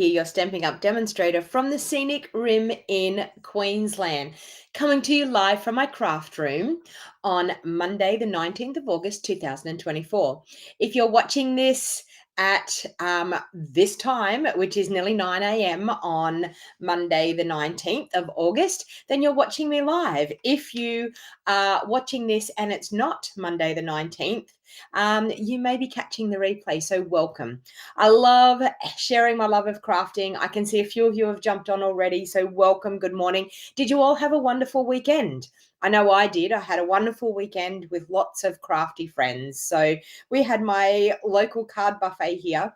Your Stamping Up demonstrator from the Scenic Rim in Queensland, coming to you live from my craft room on Monday, the 19th of August, 2024. If you're watching this at this time, which is nearly 9 a.m. on Monday, the 19th of August, then you're watching me live. If you are watching this and it's not Monday, the 19th, you may be catching the replay, so welcome. I love sharing my love of crafting. I can see a few of you have jumped on already, so welcome. Good morning. Did you all have a wonderful weekend? I know I did. I had a wonderful weekend with lots of crafty friends. So we had my local card buffet here,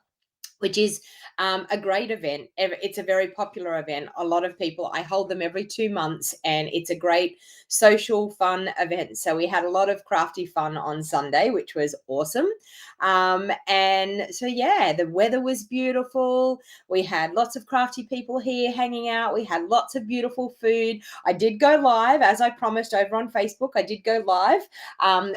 which is a great event. It's a very popular event. A lot of people, I hold them every 2 months, and it's a great social fun event. So we had a lot of crafty fun on Sunday, which was awesome. And so, yeah, the weather was beautiful. We had lots of crafty people here hanging out. We had lots of beautiful food. I did go live, as I promised, over on Facebook. I did go live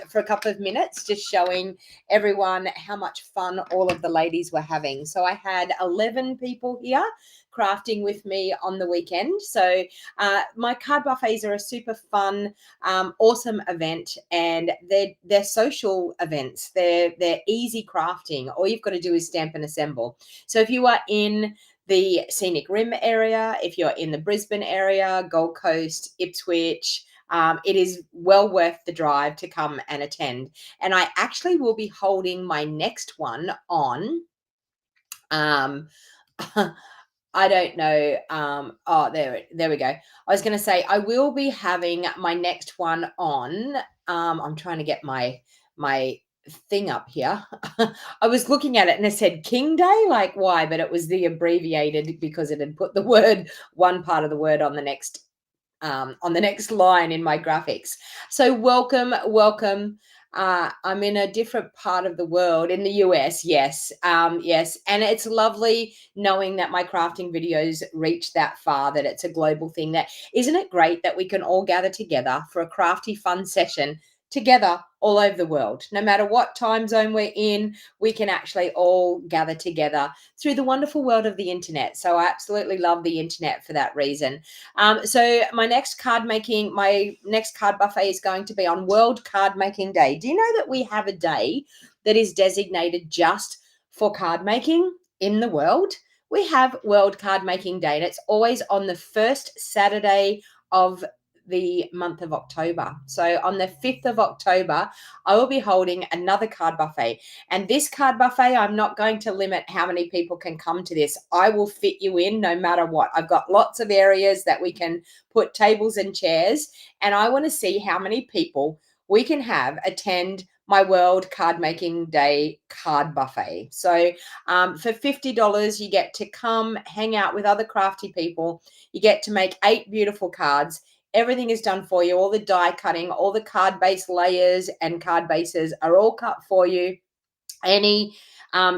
for a couple of minutes, just showing everyone how much fun all of the ladies were having. So I had 11 people here crafting with me on the weekend. So my card buffets are a super fun, awesome event, and they're social events. They're easy crafting. All you've got to do is stamp and assemble. So if you are in the Scenic Rim area, if you're in the Brisbane area, Gold Coast, Ipswich, it is well worth the drive to come and attend. And I actually will be holding my next one on I don't know. Oh, there we go. I was going to say I will be having my next one on. I'm trying to get my thing up here. I was looking at it and it said King Day, like why? But it was the abbreviated because it had put the word, one part of the word on the next line in my graphics. So welcome. I'm in a different part of the world, in the US. Yes. Yes. And it's lovely knowing that my crafting videos reach that far, that it's a global thing. That isn't it great that we can all gather together for a crafty fun session together all over the world. No matter what time zone we're in, we can actually all gather together through the wonderful world of the internet. So I absolutely love the internet for that reason. So my next card buffet is going to be on World Card Making Day. Do you know that we have a day that is designated just for card making in the world? We have World Card Making Day, and it's always on the first Saturday of the month of October. So on the 5th of October, I will be holding another card buffet. And this card buffet, I'm not going to limit how many people can come to this. I will fit you in no matter what. I've got lots of areas that we can put tables and chairs, and I want to see how many people we can have attend my World Card Making Day card buffet. So for $50, you get to come hang out with other crafty people. You get to make 8 beautiful cards. Everything is done for you. All the die cutting, all the card base layers and card bases are all cut for you. Any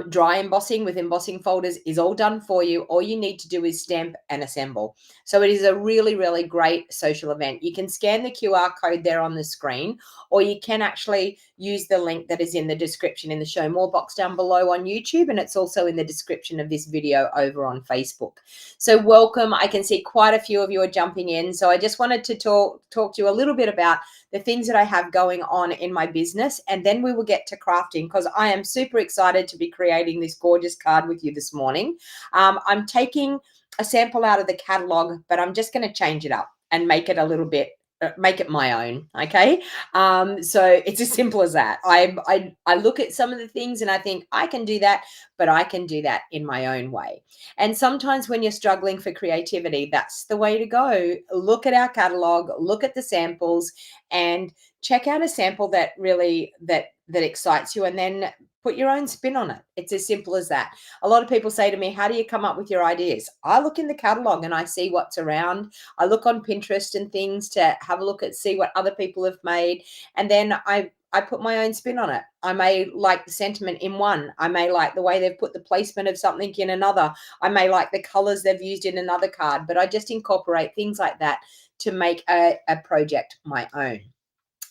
dry embossing with embossing folders is all done for you. All you need to do is stamp and assemble. So it is a really, really great social event. You can scan the QR code there on the screen, or you can actually use the link that is in the description in the show more box down below on YouTube, and it's also in the description of this video over on Facebook. So welcome. I can see quite a few of you are jumping in. So I just wanted to talk to you a little bit about the things that I have going on in my business, and then we will get to crafting, because I am super excited to be creating this gorgeous card with you this morning. I'm taking a sample out of the catalog, but I'm just going to change it up and make it a little bit, make it my own. Okay. So it's as simple as that. I look at some of the things and I think I can do that, but I can do that in my own way. And sometimes when you're struggling for creativity, that's the way to go. Look at our catalog, look at the samples, and check out a sample that really that excites you, and then put your own spin on it. It's as simple as that. A lot of people say to me, how do you come up with your ideas? I look in the catalog and I see what's around. I look on Pinterest and things to have a look at, see what other people have made, and then I put my own spin on it. I may like the sentiment in one. I may like the way they've put the placement of something in another. I may like the colors they've used in another card, but I just incorporate things like that to make a project my own.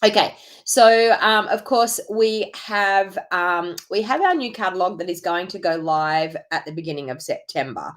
Okay, so of course we have our new catalog that is going to go live at the beginning of September.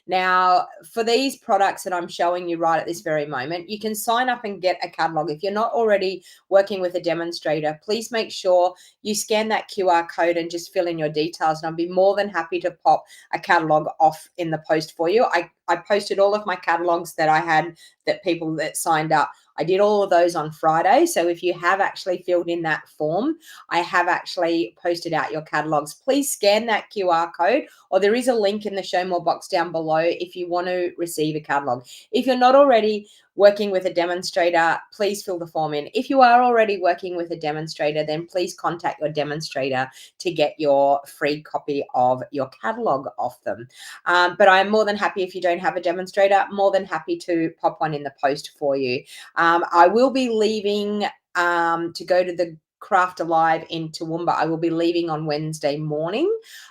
Now, for these products that I'm showing you right at this very moment, you can sign up and get a catalog. If you're not already working with a demonstrator, please make sure you scan that QR code and just fill in your details. And I'll be more than happy to pop a catalog off in the post for you. I posted all of my catalogs that I had that people that signed up. I did all of those on Friday. So if you have actually filled in that form, I have actually posted out your catalogs. Please scan that QR code, or there is a link in the show more box down below if you want to receive a catalog. If you're not already working with a demonstrator, please fill the form in. If you are already working with a demonstrator, then please contact your demonstrator to get your free copy of your catalog off them. But I'm more than happy, if you don't have a demonstrator, more than happy to pop one in the post for you. I will be leaving to go to the Craft Alive in Toowoomba. I will be leaving on Wednesday morning.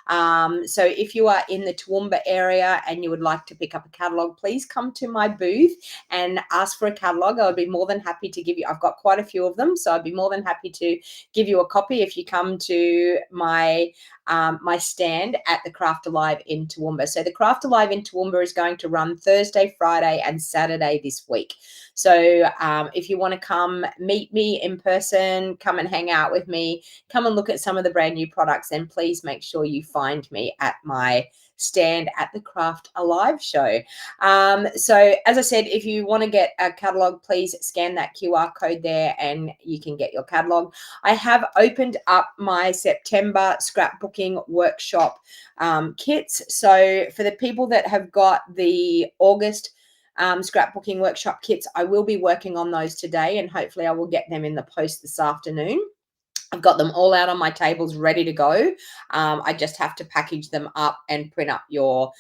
So if you are in the Toowoomba area and you would like to pick up a catalog, please come to my booth and ask for a catalog. I would be more than happy to give you. I've got quite a few of them, so I'd be more than happy to give you a copy if you come to my my stand at the Craft Alive in Toowoomba. So the Craft Alive in Toowoomba is going to run Thursday, Friday, and Saturday this week. So if you want to come meet me in person, come and hang out with me, come and look at some of the brand new products, then please make sure you find me at my stand at the Craft Alive show. So as I said, if you want to get a catalog, please scan that QR code there and you can get your catalog. I have opened up my September scrapbooking workshop kits. So for the people that have got the August scrapbooking workshop kits, I will be working on those today, and hopefully I will get them in the post this afternoon. I've got them all out on my tables ready to go. I just have to package them up and print up your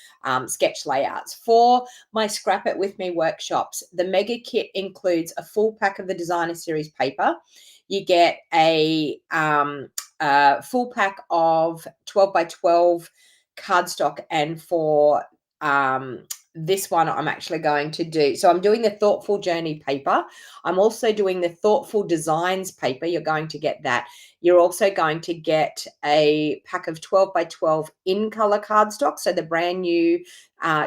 sketch layouts. For my Scrap It With Me workshops, the mega kit includes a full pack of the designer series paper. You get a full pack of 12 by 12 cardstock, and for this one I'm actually going to do, so I'm doing the Thoughtful Journey paper. I'm also doing the Thoughtful Designs paper. You're going to get that. You're also going to get a pack of 12 by 12 in color cardstock, so the brand new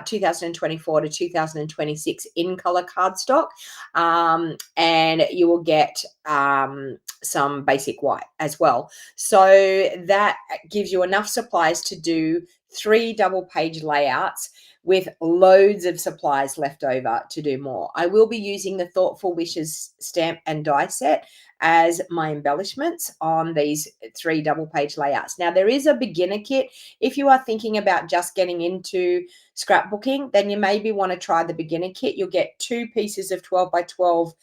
2024 to 2026 in color cardstock, and you will get some basic white as well. So that gives you enough supplies to do 3 double page layouts with loads of supplies left over to do more. I will be using the Thoughtful Wishes stamp and die set as my embellishments on these 3 double page layouts. Now, there is a beginner kit. If you are thinking about just getting into scrapbooking, then you maybe want to try the beginner kit. You'll get 2 pieces of 12 by 12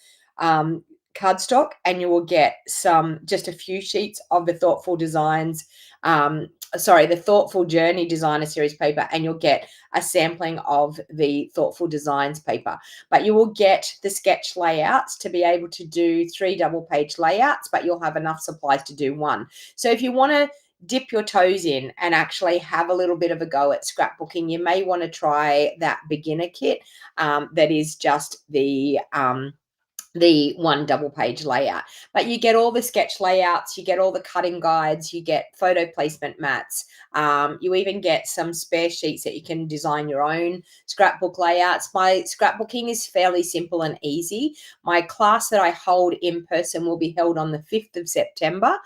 cardstock, and you will get just a few sheets of the Thoughtful Designs, the Thoughtful Journey Designer Series paper, and you'll get a sampling of the Thoughtful Designs paper. But you will get the sketch layouts to be able to do 3 double page layouts, but you'll have enough supplies to do 1. So if you want to dip your toes in and actually have a little bit of a go at scrapbooking, you may want to try that beginner kit that is just the 1 double page layout. But you get all the sketch layouts, you get all the cutting guides, you get photo placement mats, you even get some spare sheets that you can design your own scrapbook layouts. My scrapbooking is fairly simple and easy. My class that I hold in person will be held on the 5th of September.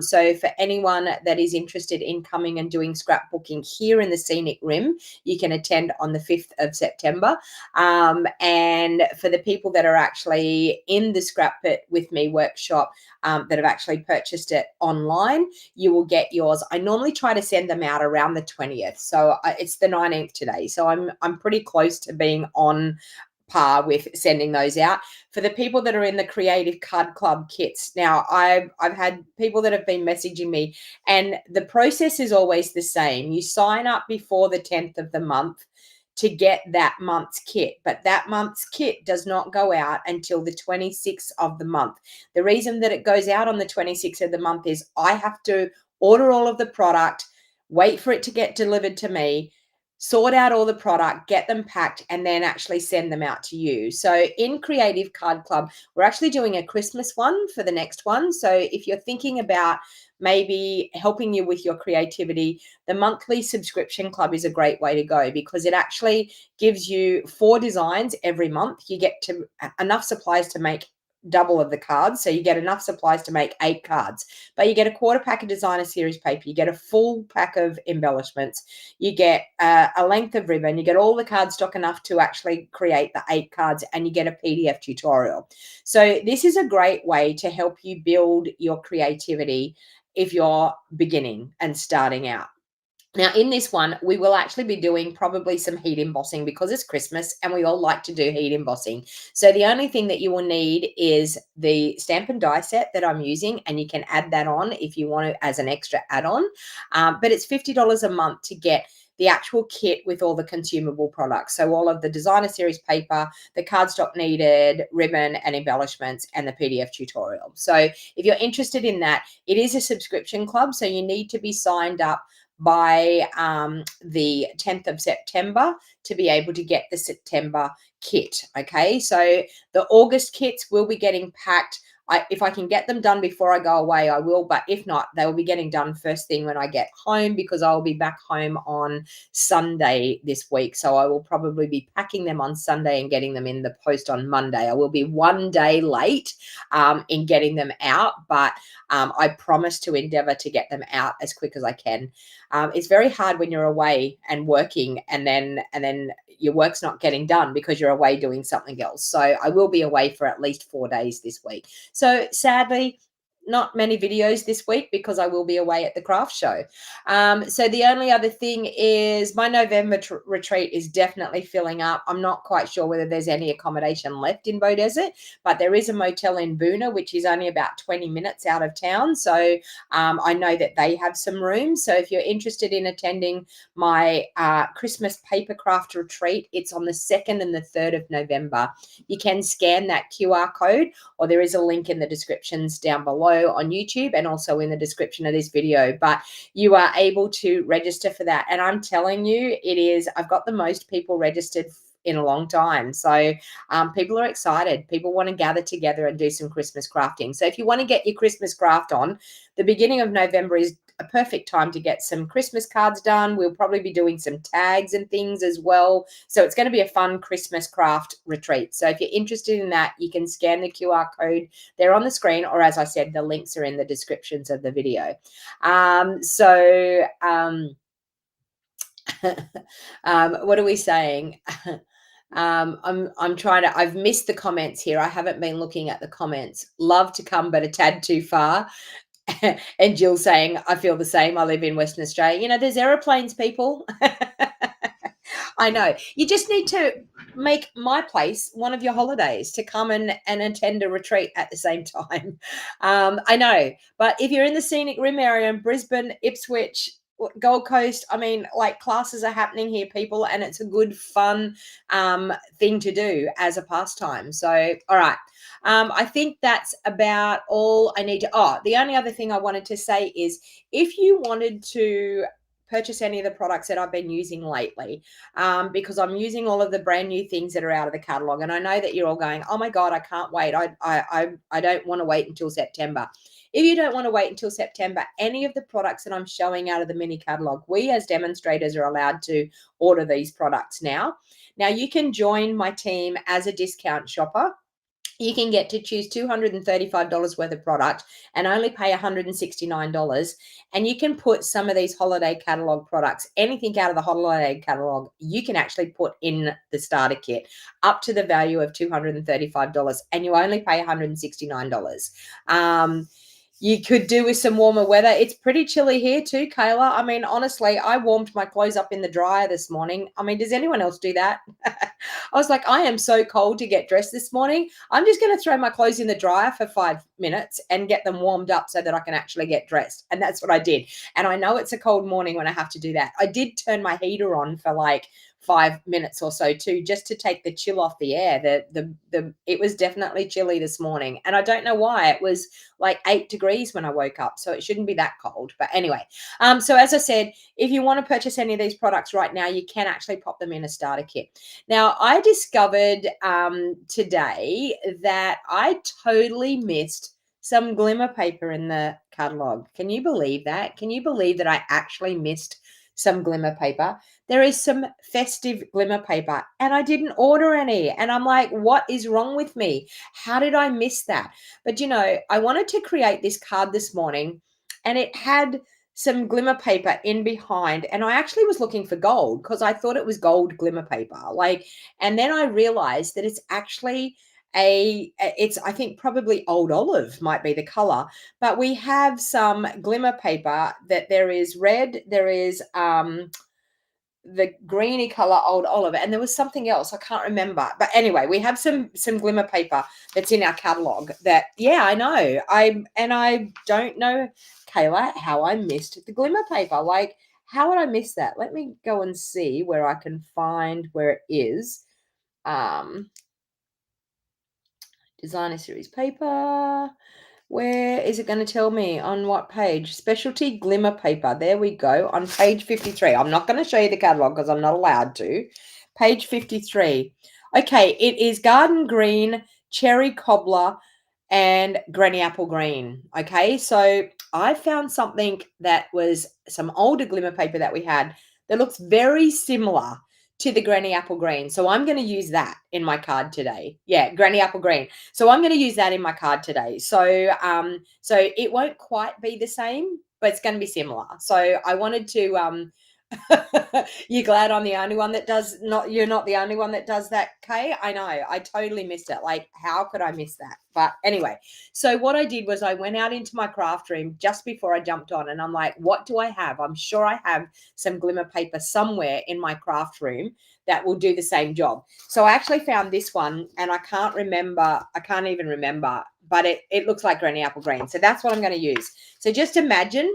So for anyone that is interested in coming and doing scrapbooking here in the Scenic Rim, you can attend on the 5th of September. And for the people that are actually in the Scrap It With Me workshop that have actually purchased it online, you will get yours. I normally try to send them out around the 20th. So it's the 19th today. So I'm pretty close to being on par with sending those out. For the people that are in the Creative Card Club kits, now I've had people that have been messaging me, and the process is always the same. You sign up before the 10th of the month to get that month's kit, but that month's kit does not go out until the 26th of the month. The reason that it goes out on the 26th of the month is I have to order all of the product, wait for it to get delivered to me, sort out all the product, get them packed, and then actually send them out to you. So in Creative Card Club, we're actually doing a Christmas one for the next one. So if you're thinking about maybe helping you with your creativity, the monthly subscription club is a great way to go, because it actually gives you 4 designs every month. You get to enough supplies to make double of the cards. So you get enough supplies to make 8 cards, but you get a quarter pack of designer series paper. You get a full pack of embellishments. You get a length of ribbon. You get all the cardstock enough to actually create the 8 cards, and you get a PDF tutorial. So this is a great way to help you build your creativity if you're beginning and starting out. Now, in this one, we will actually be doing probably some heat embossing, because it's Christmas and we all like to do heat embossing. So the only thing that you will need is the stamp and die set that I'm using, and you can add that on if you want to as an extra add-on. But it's $50 a month to get the actual kit with all the consumable products. So all of the designer series paper, the cardstock needed, ribbon and embellishments, and the PDF tutorial. So if you're interested in that, it is a subscription club. So you need to be signed up by the 10th of September to be able to get the September kit. Okay, so the August kits will be getting packed. If I can get them done before I go away, I will. But if not, they will be getting done first thing when I get home, because I'll be back home on Sunday this week. So I will probably be packing them on Sunday and getting them in the post on Monday. I will be 1 day late in getting them out, but I promise to endeavor to get them out as quick as I can. It's very hard when you're away and working, and then your work's not getting done because you're away doing something else. So I will be away for at least 4 days this week. So sadly, not many videos this week because I will be away at the craft show. So the only other thing is my November retreat is definitely filling up. I'm not quite sure whether there's any accommodation left in Beaudesert, but there is a motel in Boona, which is only about 20 minutes out of town. So I know that they have some rooms. So if you're interested in attending my Christmas paper craft retreat, it's on the 2nd and the 3rd of November. You can scan that QR code, or there is a link in the descriptions down below on YouTube and also in the description of this video, but you are able to register for that. And I'm telling you, I've got the most people registered in a long time. So people are excited. People want to gather together and do some Christmas crafting. So if you want to get your Christmas craft on, the beginning of November is a perfect time to get some Christmas cards done. We'll probably be doing some tags and things as well. So it's going to be a fun Christmas craft retreat. So if you're interested in that, you can scan the QR code there on the screen, or as I said, the links are in the descriptions of the video. What are we saying? I'm trying to, I've missed the comments here. I haven't been looking at the comments. Love to come, but a tad too far. And Jill saying, I feel the same. I live in Western Australia. You know, there's aeroplanes, people. I know. You just need to make my place one of your holidays to come and attend a retreat at the same time. I know. But if you're in the scenic rim area in Brisbane, Ipswich, Gold Coast, I mean, like, classes are happening here, people, and it's a good, fun thing to do as a pastime. So, all right. I think that's about all I need to. The only other thing I wanted to say is, if you wanted to purchase any of the products that I've been using lately, because I'm using all of the brand new things that are out of the catalog, and I know that you're all going, oh my God, I can't wait. I don't want to wait until September. If you don't want to wait until September, any of the products that I'm showing out of the mini catalog, we as demonstrators are allowed to order these products now. Now you can join my team as a discount shopper. You can get to choose $235 worth of product and only pay $169. And you can put some of these holiday catalog products, anything out of the holiday catalog, you can actually put in the starter kit up to the value of $235, and you only pay $169. You could do with some warmer weather. It's pretty chilly here too, Kayla. I mean, honestly, I warmed my clothes up in the dryer this morning. I mean, does anyone else do that? I was like, I am so cold to get dressed this morning. I'm just going to throw my clothes in the dryer for 5 minutes and get them warmed up so that I can actually get dressed. And that's what I did. And I know it's a cold morning when I have to do that. I did turn my heater on for like 5 minutes or so too, just to take the chill off the air. It was definitely chilly this morning, and I don't know why. It was like 8 degrees when I woke up, so it shouldn't be that cold. But anyway, so as I said, if you want to purchase any of these products right now, you can actually pop them in a starter kit. Now, I discovered today that I totally missed some glimmer paper in the catalog. Can you believe that? Can you believe that I actually missed some glimmer paper? There is some festive glimmer paper and I didn't order any. And I'm like, what is wrong with me? How did I miss that? But you know, I wanted to create this card this morning and it had some glimmer paper in behind, and I actually was looking for gold because I thought it was gold glimmer paper. Like, and then I realized that it's actually it's, I think probably old olive might be the color, but we have some glimmer paper that there is red, there is the greeny color old olive, and there was something else I can't remember. But anyway, we have some glimmer paper that's in our catalog that, yeah, I know. I don't know, Kayla, how I missed the glimmer paper. Like, how would I miss that? Let me go and see where I can find where it is. Designer series paper. Where is it going to tell me? On what page? Specialty glimmer paper. There we go. On page 53. I'm not going to show you the catalog because I'm not allowed to. Page 53. Okay, it is garden green, cherry cobbler, and granny apple green. Okay, so I found something that was some older glimmer paper that we had that looks very similar to the granny apple green. So I'm going to use that in my card today. Yeah, granny apple green. So I'm going to use that in my card today. So so it won't quite be the same, but it's going to be similar. So I wanted to you're glad I'm the only one that does not, you're not the only one that does that, Kay? I know. I totally missed it. Like, how could I miss that? But anyway, so what I did was I went out into my craft room just before I jumped on, and I'm like, what do I have? I'm sure I have some glimmer paper somewhere in my craft room that will do the same job. So I actually found this one, and I can't even remember, but it looks like granny apple green. So that's what I'm going to use. So just imagine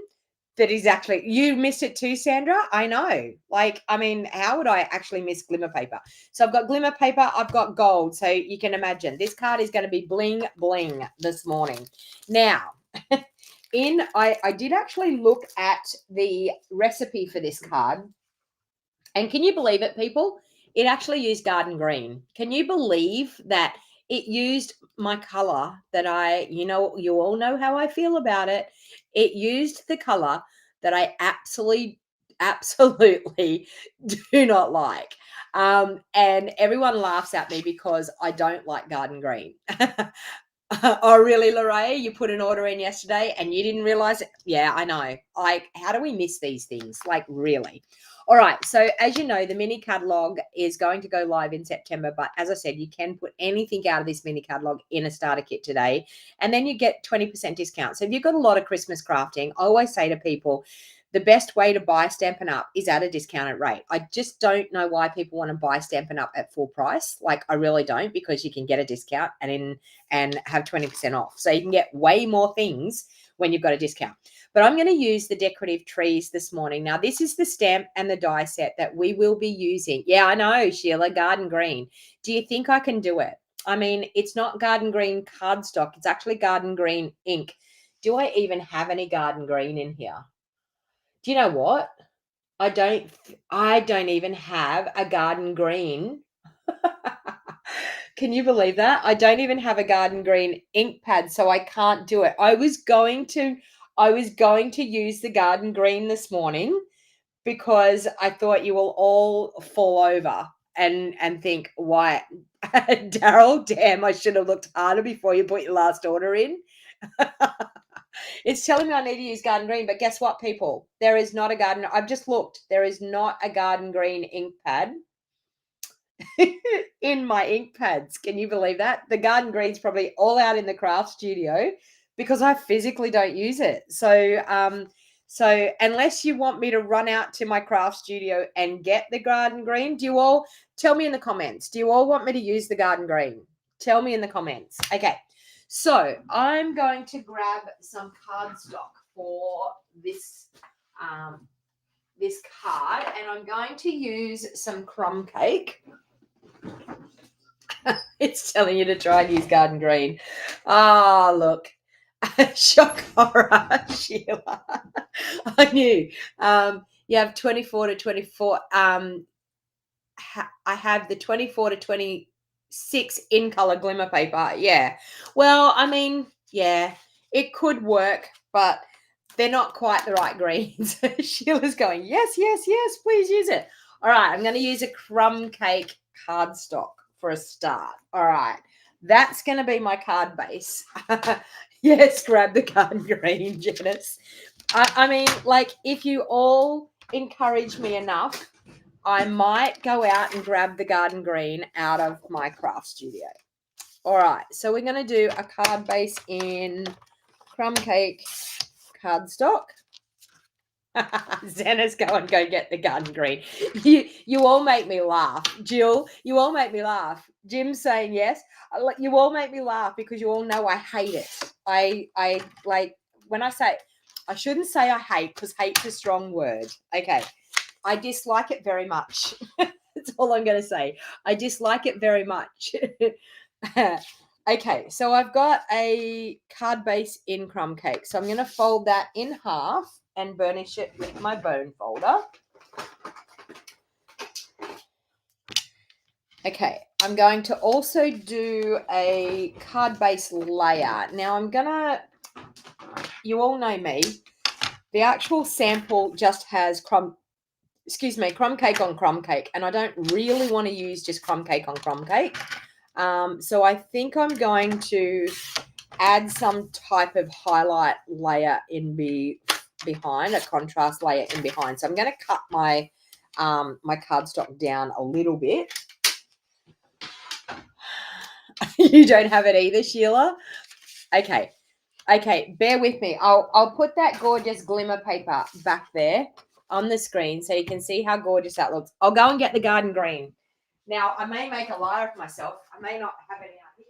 that is actually, you missed it too, Sandra. I know. Like, I mean, how would I actually miss glimmer paper? So I've got glimmer paper, I've got gold. So you can imagine this card is going to be bling bling this morning. Now, I did actually look at the recipe for this card. And can you believe it, people? It actually used garden green. Can you believe that it used my color that you all know how I feel about it. It used the color that I absolutely do not like. And everyone laughs at me because I don't like garden green. Oh, really, Lorraine? You put an order in yesterday and you didn't realize it? Yeah, I know. Like, how do we miss these things? Like, really? All right. So, as you know, the mini catalog is going to go live in September. But as I said, you can put anything out of this mini catalog in a starter kit today. And then you get 20% discount. So, if you've got a lot of Christmas crafting, I always say to people, the best way to buy Stampin' Up is at a discounted rate. I just don't know why people want to buy Stampin' Up at full price. Like, I really don't, because you can get a discount and have 20% off. So you can get way more things when you've got a discount. But I'm going to use the Decorative Trees this morning. Now, this is the stamp and the die set that we will be using. Yeah, I know, Sheila, garden green. Do you think I can do it? I mean, it's not garden green cardstock. It's actually garden green ink. Do I even have any garden green in here? Do you know what? I don't even have a garden green. Can you believe that? I don't even have a garden green ink pad, so I can't do it. I was going to use the garden green this morning because I thought you will all fall over and think, why, Daryl, damn, I should have looked harder before you put your last order in. It's telling me I need to use garden green, but guess what, people? There is not a garden. I've just looked. There is not a garden green ink pad in my ink pads. Can you believe that? The garden green's probably all out in the craft studio because I physically don't use it. So unless you want me to run out to my craft studio and get the garden green, do you all tell me in the comments? Do you all want me to use the garden green? Tell me in the comments. Okay. So I'm going to grab some cardstock for this this card, and I'm going to use some crumb cake. It's telling you to try and use garden green. Ah, look. Shock horror, Sheila. I knew. You have 24 to 24. I have the 24 to 26 in color glimmer paper. Yeah. Well, I mean, yeah, it could work, but they're not quite the right greens. Sheila's going, yes, yes, yes, please use it. All right, I'm going to use a crumb cake cardstock for a start. All right, that's going to be my card base. Yes, grab the garden green, Janice. I mean, like, if you all encourage me enough, I might go out and grab the garden green out of my craft studio. All right, so we're going to do a card base in crumb cake cardstock. Xana's go get the garden green. You all make me laugh. Jill, you all make me laugh. Jim's saying yes. You all make me laugh because you all know I hate it. I like when I say, I shouldn't say I hate because hate's a strong word. Okay. I dislike it very much. That's all I'm going to say. I dislike it very much. Okay, so I've got a card base in crumb cake. So I'm going to fold that in half and burnish it with my bone folder. Okay, I'm going to also do a card base layer. Now I'm going to, you all know me, the actual sample just has crumb cake on crumb cake. And I don't really want to use just crumb cake on crumb cake. So I think I'm going to add some type of highlight layer in behind, a contrast layer in behind. So I'm going to cut my my cardstock down a little bit. You don't have it either, Sheila? Okay. Okay, bear with me. I'll put that gorgeous glimmer paper back there on the screen so you can see how gorgeous that looks. I'll go and get the garden green. Now, I may make a liar of myself. I may not have any out here.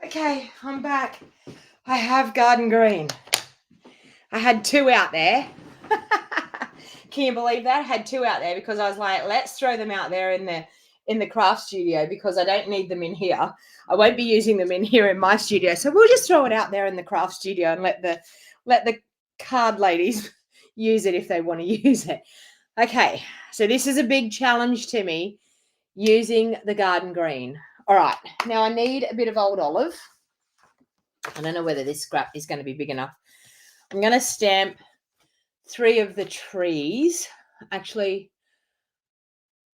Okay, I'm back. I have garden green. I had two out there. Can you believe that? I had two out there because I was like, let's throw them out there in the craft studio because I don't need them in here. I won't be using them in here in my studio. So we'll just throw it out there in the craft studio and let the card ladies use it if they want to use it. Okay, so this is a big challenge to me, using the garden green. All right, now I need a bit of old olive. I don't know whether this scrap is going to be big enough. I'm going to stamp 3 of the trees. Actually,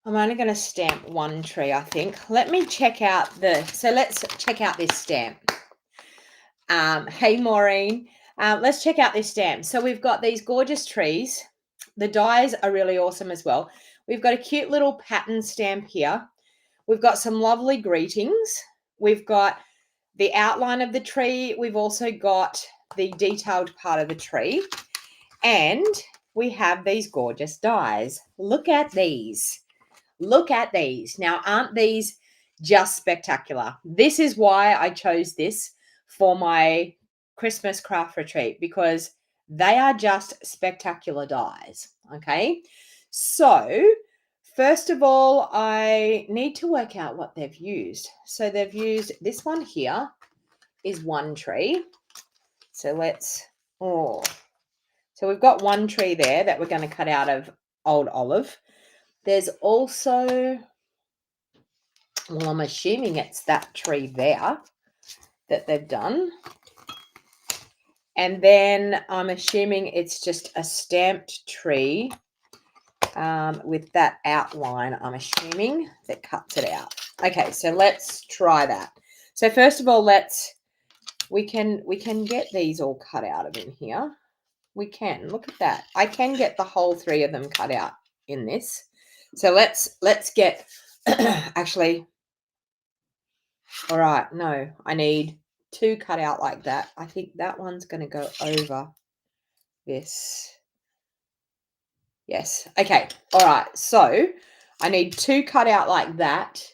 I'm only going to stamp 1 tree, I think. Let me check out let's check out this stamp. Hey, Maureen. Let's check out this stamp. So we've got these gorgeous trees. The dies are really awesome as well. We've got a cute little pattern stamp here. We've got some lovely greetings. We've got the outline of the tree. We've also got the detailed part of the tree. And we have these gorgeous dies. Look at these. Look at these. Now, aren't these just spectacular? This is why I chose this for my Christmas craft retreat, because they are just spectacular dies. Okay. So first of all, I need to work out what they've used. So they've used this one here is 1 tree. So so we've got 1 tree there that we're going to cut out of old olive. There's also, well, I'm assuming it's that tree there that they've done. And then I'm assuming it's just a stamped tree with that outline, I'm assuming, that cuts it out. Okay, so let's try that. So first of all, we can get these all cut out of in here. We can. Look at that. I can get the whole 3 of them cut out in this. So let's get actually, all right, no, I need 2 cut out like that. I think that one's going to go over this. Yes. Okay. All right. So I need 2 cut out like that.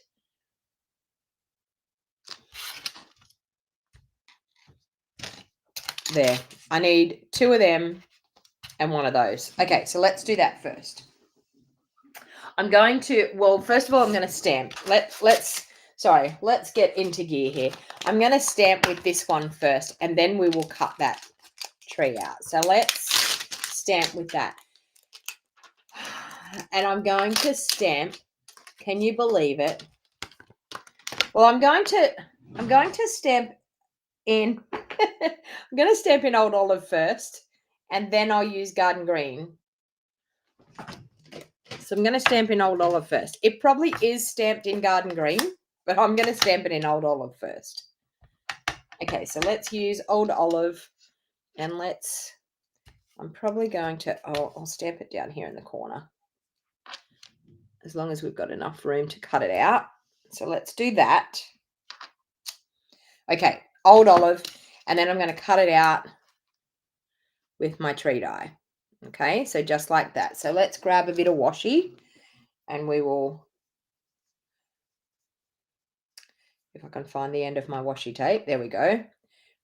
There. I need 2 of them and 1 of those. Okay. So let's do that first. I'm going to, well, first of all, I'm going to stamp. Let's get into gear here. I'm going to stamp with this one first, and then we will cut that tree out. So let's stamp with that. And I'm going to stamp. Can you believe it? Well, I'm going to stamp in. I'm going to stamp in Old Olive first, and then I'll use Garden Green. So I'm going to stamp in Old Olive first. It probably is stamped in Garden Green, but I'm going to stamp it in Old Olive first. Okay, so let's use Old Olive, and I'm probably going to, I'll stamp it down here in the corner, as long as we've got enough room to cut it out. So let's do that. Okay, Old Olive, and then I'm going to cut it out with my tree die. Okay, so just like that. So let's grab a bit of washi, and we will, if I can find the end of my washi tape, there we go.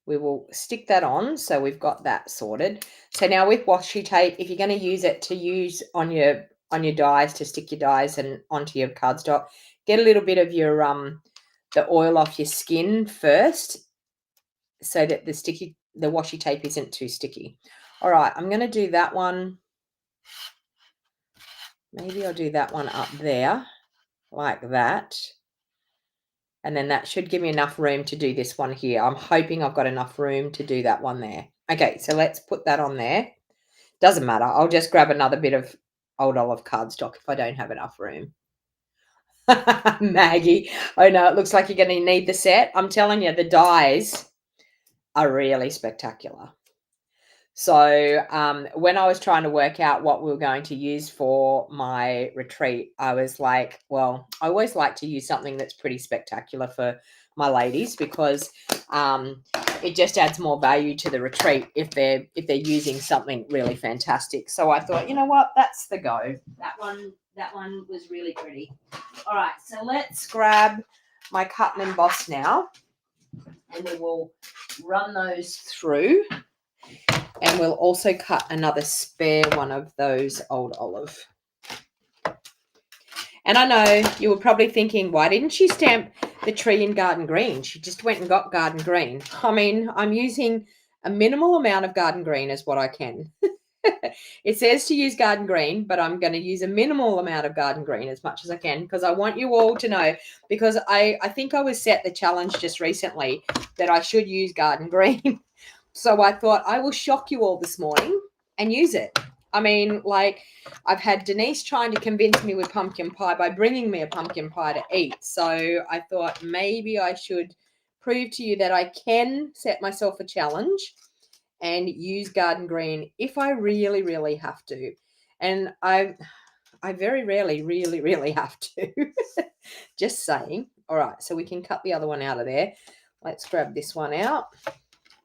We will stick that on, so we've got that sorted. So now with washi tape, if you're going to use it to use on your dies, to stick your dies and onto your cardstock, get a little bit of your the oil off your skin first, so that the washi tape isn't too sticky. All right, I'm going to do that one. Maybe I'll do that one up there like that. And then that should give me enough room to do this one here. I'm hoping I've got enough room to do that one there. Okay, so let's put that on there. Doesn't matter. I'll just grab another bit of Old Olive cardstock if I don't have enough room. Maggie, oh no, it looks like you're going to need the set. I'm telling you, the dies are really spectacular. So when I was trying to work out what we were going to use for my retreat, I was like, well, I always like to use something that's pretty spectacular for my ladies, because it just adds more value to the retreat if they're using something really fantastic. So I thought, you know what, that's the go. That one was really pretty. All right, so let's grab my cut and emboss now, and we will run those through. And we'll also cut another spare one of those Old Olive. And I know you were probably thinking, why didn't she stamp the tree in Garden Green? She just went and got Garden Green. I mean, I'm using a minimal amount of Garden Green as what I can. It says to use Garden Green, but I'm going to use a minimal amount of Garden Green as much as I can, because I want you all to know, because I think I was set the challenge just recently that I should use Garden Green. So I thought I will shock you all this morning and use it. I mean, like, I've had Denise trying to convince me with pumpkin pie by bringing me a pumpkin pie to eat. So I thought maybe I should prove to you that I can set myself a challenge and use Garden Green if I really, really have to. And I very rarely really, really have to. Just saying. All right, so we can cut the other one out of there. Let's grab this one out.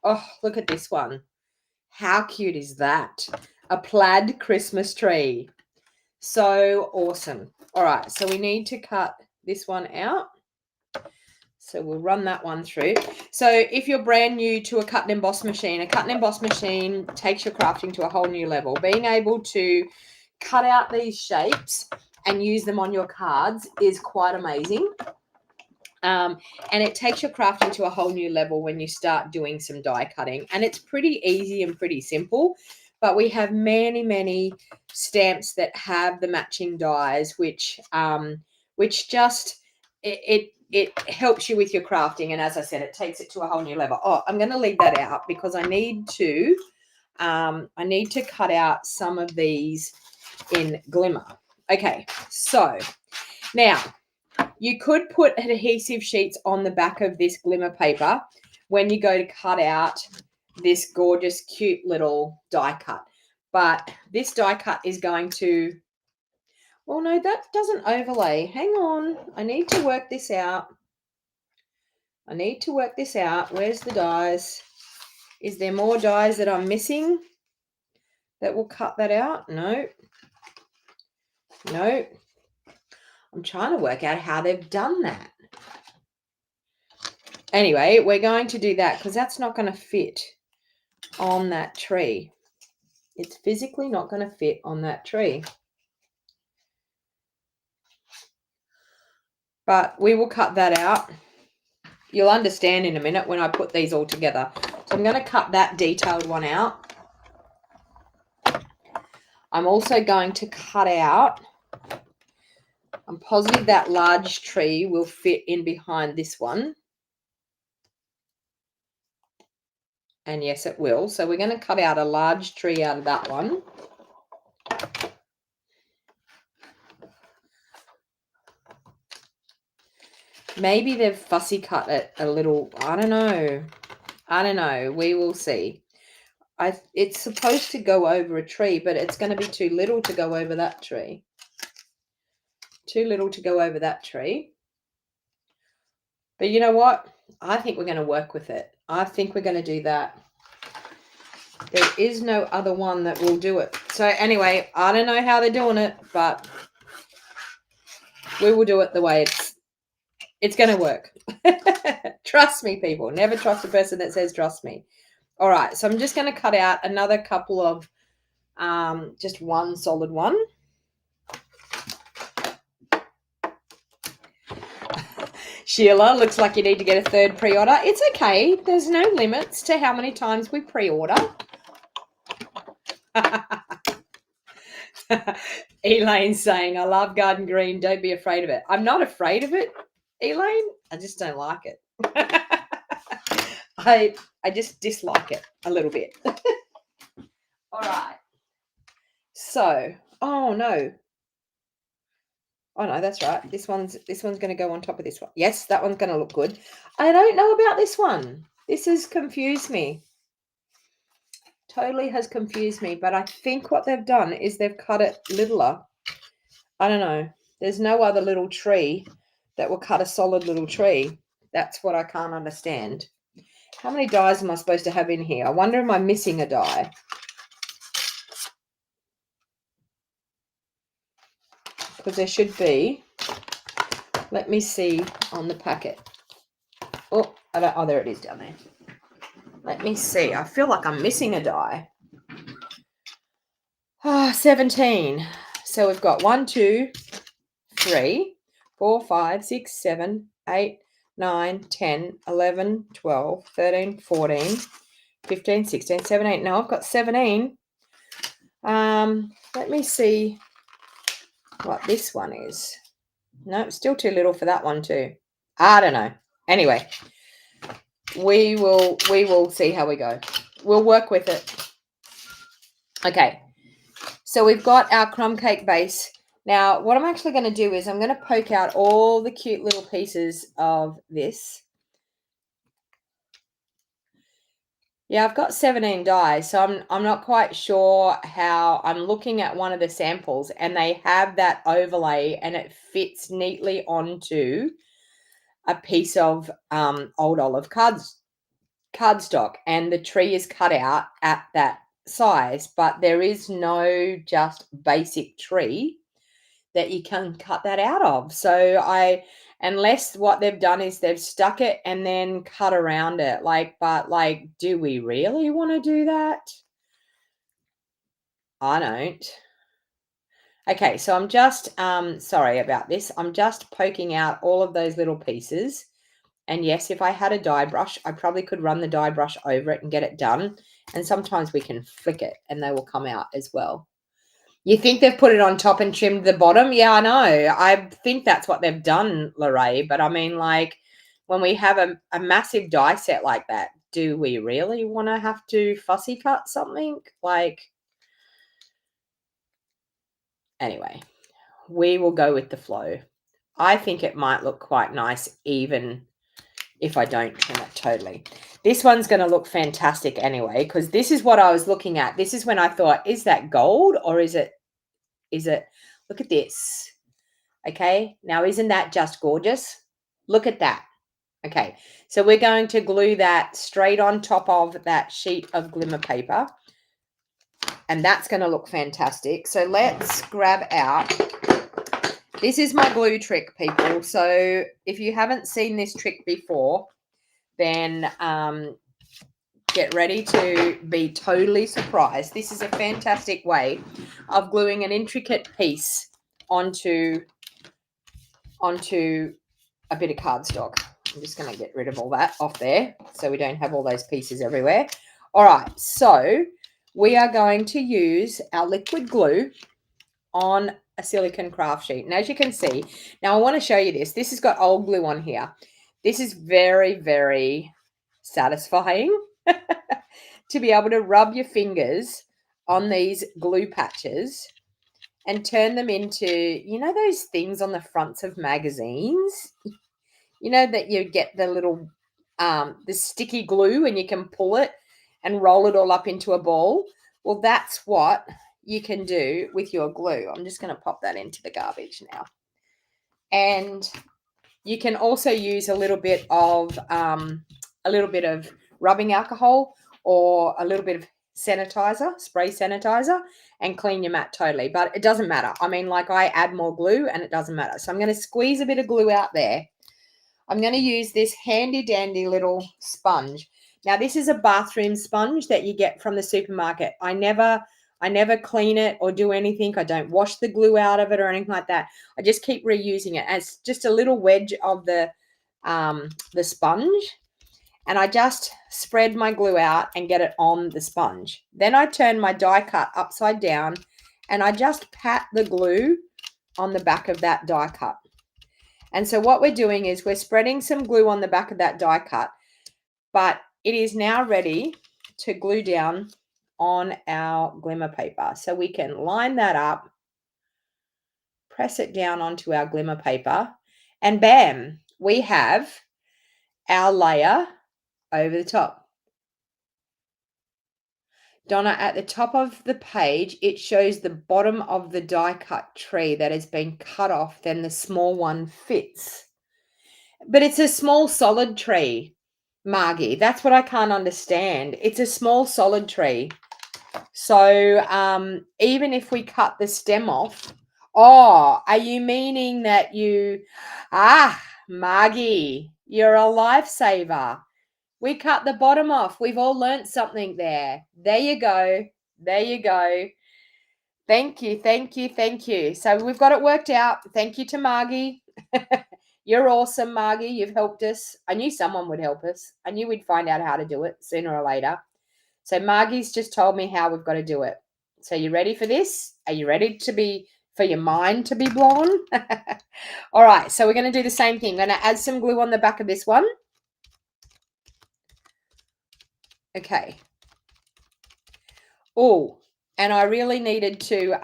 Oh, look at this one. How cute is that? A plaid Christmas tree. So awesome. All right, so we need to cut this one out. So we'll run that one through. So if you're brand new to a cut and emboss machine, a cut and emboss machine takes your crafting to a whole new level. Being able to cut out these shapes and use them on your cards is quite amazing. And it takes your crafting to a whole new level when you start doing some die cutting. And it's pretty easy and pretty simple. But we have many, many stamps that have the matching dies, which just it helps you with your crafting. And as I said, it takes it to a whole new level. Oh, I'm going to leave that out because I need to cut out some of these in glimmer. Okay, so now you could put adhesive sheets on the back of this glimmer paper when you go to cut out this gorgeous, cute little die cut. But this die cut is going to, oh no, that doesn't overlay. Hang on, I need to work this out. Where's the dies? Is there more dies that I'm missing that will cut that out? No. No. I'm trying to work out how they've done that. Anyway, we're going to do that because that's not going to fit on that tree. It's physically not going to fit on that tree. But we will cut that out. You'll understand in a minute when I put these all together. So I'm going to cut that detailed one out. I'm also going to cut out, I'm positive that large tree will fit in behind this one. And yes, it will. So we're going to cut out a large tree out of that one. Maybe they've fussy cut it a little. I don't know. We will see. It's supposed to go over a tree, but it's going to be too little to go over that tree. Too little to go over that tree. But you know what? I think we're going to work with it. I think we're going to do that. There is no other one that will do it. So anyway, I don't know how they're doing it, but we will do it the way it's going to work. Trust me, people. Never trust a person that says trust me. All right, so I'm just going to cut out another couple of, just one solid one. Sheila, looks like you need to get a third pre-order. It's okay. There's no limits to how many times we pre-order. Elaine's saying, I love garden green. Don't be afraid of it. I'm not afraid of it, Elaine. I just don't like it. I just dislike it a little bit. All right. So, oh no, that's right. This one's going to go on top of this one. Yes, that one's going to look good. I don't know about this one. This has confused me. Totally has confused me. But I think what they've done is they've cut it littler. I don't know. There's no other little tree that will cut a solid little tree. That's what I can't understand. How many dies am I supposed to have in here? I wonder, am I missing a die? Because there should be. Let me see on the packet. Oh, there it is down there. Let me see. I feel like I'm missing a die. 17. So we've got 1, 2, 3, 4, 5, 6, 7, 8, 9, 10, 11, 12, 13, 14, 15, 16, 17. No, I've got 17. Let me see what this one is. No, it's still too little for that one too. I don't know. Anyway, we will see how we go. We'll work with it. Okay. So we've got our crumb cake base. Now, what I'm actually going to do is I'm going to poke out all the cute little pieces of this. Yeah, I've got 17 dies, so I'm not quite sure how. I'm looking at one of the samples and they have that overlay and it fits neatly onto a piece of old olive cardstock, and the tree is cut out at that size, but there is no just basic tree that you can cut that out of. So unless what they've done is they've stuck it and then cut around it, but do we really want to do that? I don't. Okay, so I'm just sorry about this. I'm just poking out all of those little pieces. And yes, if I had a die brush, I probably could run the die brush over it and get it done. And sometimes we can flick it and they will come out as well. You think they've put it on top and trimmed the bottom? Yeah, I know. I think that's what they've done, Lorraine. But I mean, like, when we have a massive die set like that, do we really want to have to fussy cut something? Like, anyway, we will go with the flow. I think it might look quite nice even if I don't trim it totally. This one's going to look fantastic anyway, because this is what I was looking at. This is when I thought, is that gold or is it, look at this. Okay, now isn't that just gorgeous? Look at that. Okay, so we're going to glue that straight on top of that sheet of glimmer paper. And that's going to look fantastic. So let's grab out. This is my glue trick, people. So if you haven't seen this trick before, then get ready to be totally surprised. This is a fantastic way of gluing an intricate piece onto a bit of cardstock. I'm just going to get rid of all that off there so we don't have all those pieces everywhere. All right, so we are going to use our liquid glue on a silicone craft sheet. And as you can see, now I want to show you this. This has got old glue on here. This is very, very satisfying to be able to rub your fingers on these glue patches and turn them into, you know, those things on the fronts of magazines? You know that you get the little, the sticky glue and you can pull it and roll it all up into a ball? Well, that's what you can do with your glue. I'm just going to pop that into the garbage now. And you can also use a little bit of rubbing alcohol or a little bit of sanitizer, spray sanitizer, and clean your mat totally. But it doesn't matter. I mean, like, I add more glue and it doesn't matter. So I'm going to squeeze a bit of glue out there. I'm going to use this handy dandy little sponge. Now, this is a bathroom sponge that you get from the supermarket. I never clean it or do anything. I don't wash the glue out of it or anything like that. I just keep reusing it as just a little wedge of the sponge. And I just spread my glue out and get it on the sponge. Then I turn my die cut upside down and I just pat the glue on the back of that die cut. And so what we're doing is we're spreading some glue on the back of that die cut, but it is now ready to glue down on our glimmer paper. So we can line that up, press it down onto our glimmer paper, and bam, we have our layer over the top. Donna, at the top of the page, it shows the bottom of the die cut tree that has been cut off, then the small one fits. But it's a small solid tree, Margie. That's what I can't understand. It's a small solid tree. So even if we cut the stem off, oh, are you meaning that Margie, you're a lifesaver. We cut the bottom off. We've all learnt something there. There you go. There you go. Thank you, thank you, thank you. So we've got it worked out. Thank you to Margie. You're awesome, Margie. You've helped us. I knew someone would help us. I knew we'd find out how to do it sooner or later. So Margie's just told me how we've got to do it. So you ready for this? Are you ready for your mind to be blown? All right, so we're going to do the same thing. I'm going to add some glue on the back of this one. Okay. Oh, and I really needed to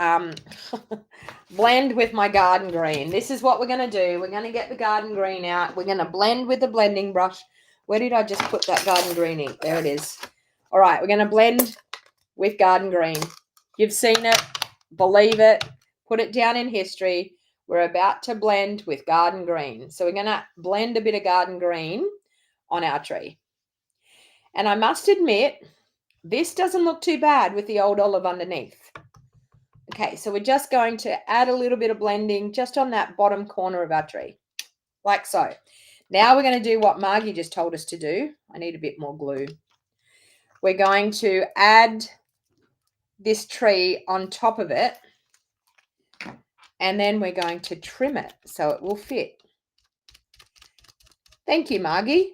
blend with my garden green. This is what we're going to do. We're going to get the garden green out. We're going to blend with the blending brush. Where did I just put that garden green ink? There it is. All right, we're going to blend with garden green. You've seen it. Believe it. Put it down in history. We're about to blend with garden green. So we're going to blend a bit of garden green on our tree. And I must admit, this doesn't look too bad with the old olive underneath. Okay, so we're just going to add a little bit of blending just on that bottom corner of our tree, like so. Now we're going to do what Margie just told us to do. I need a bit more glue. We're going to add this tree on top of it, and then we're going to trim it so it will fit. Thank you, Margie.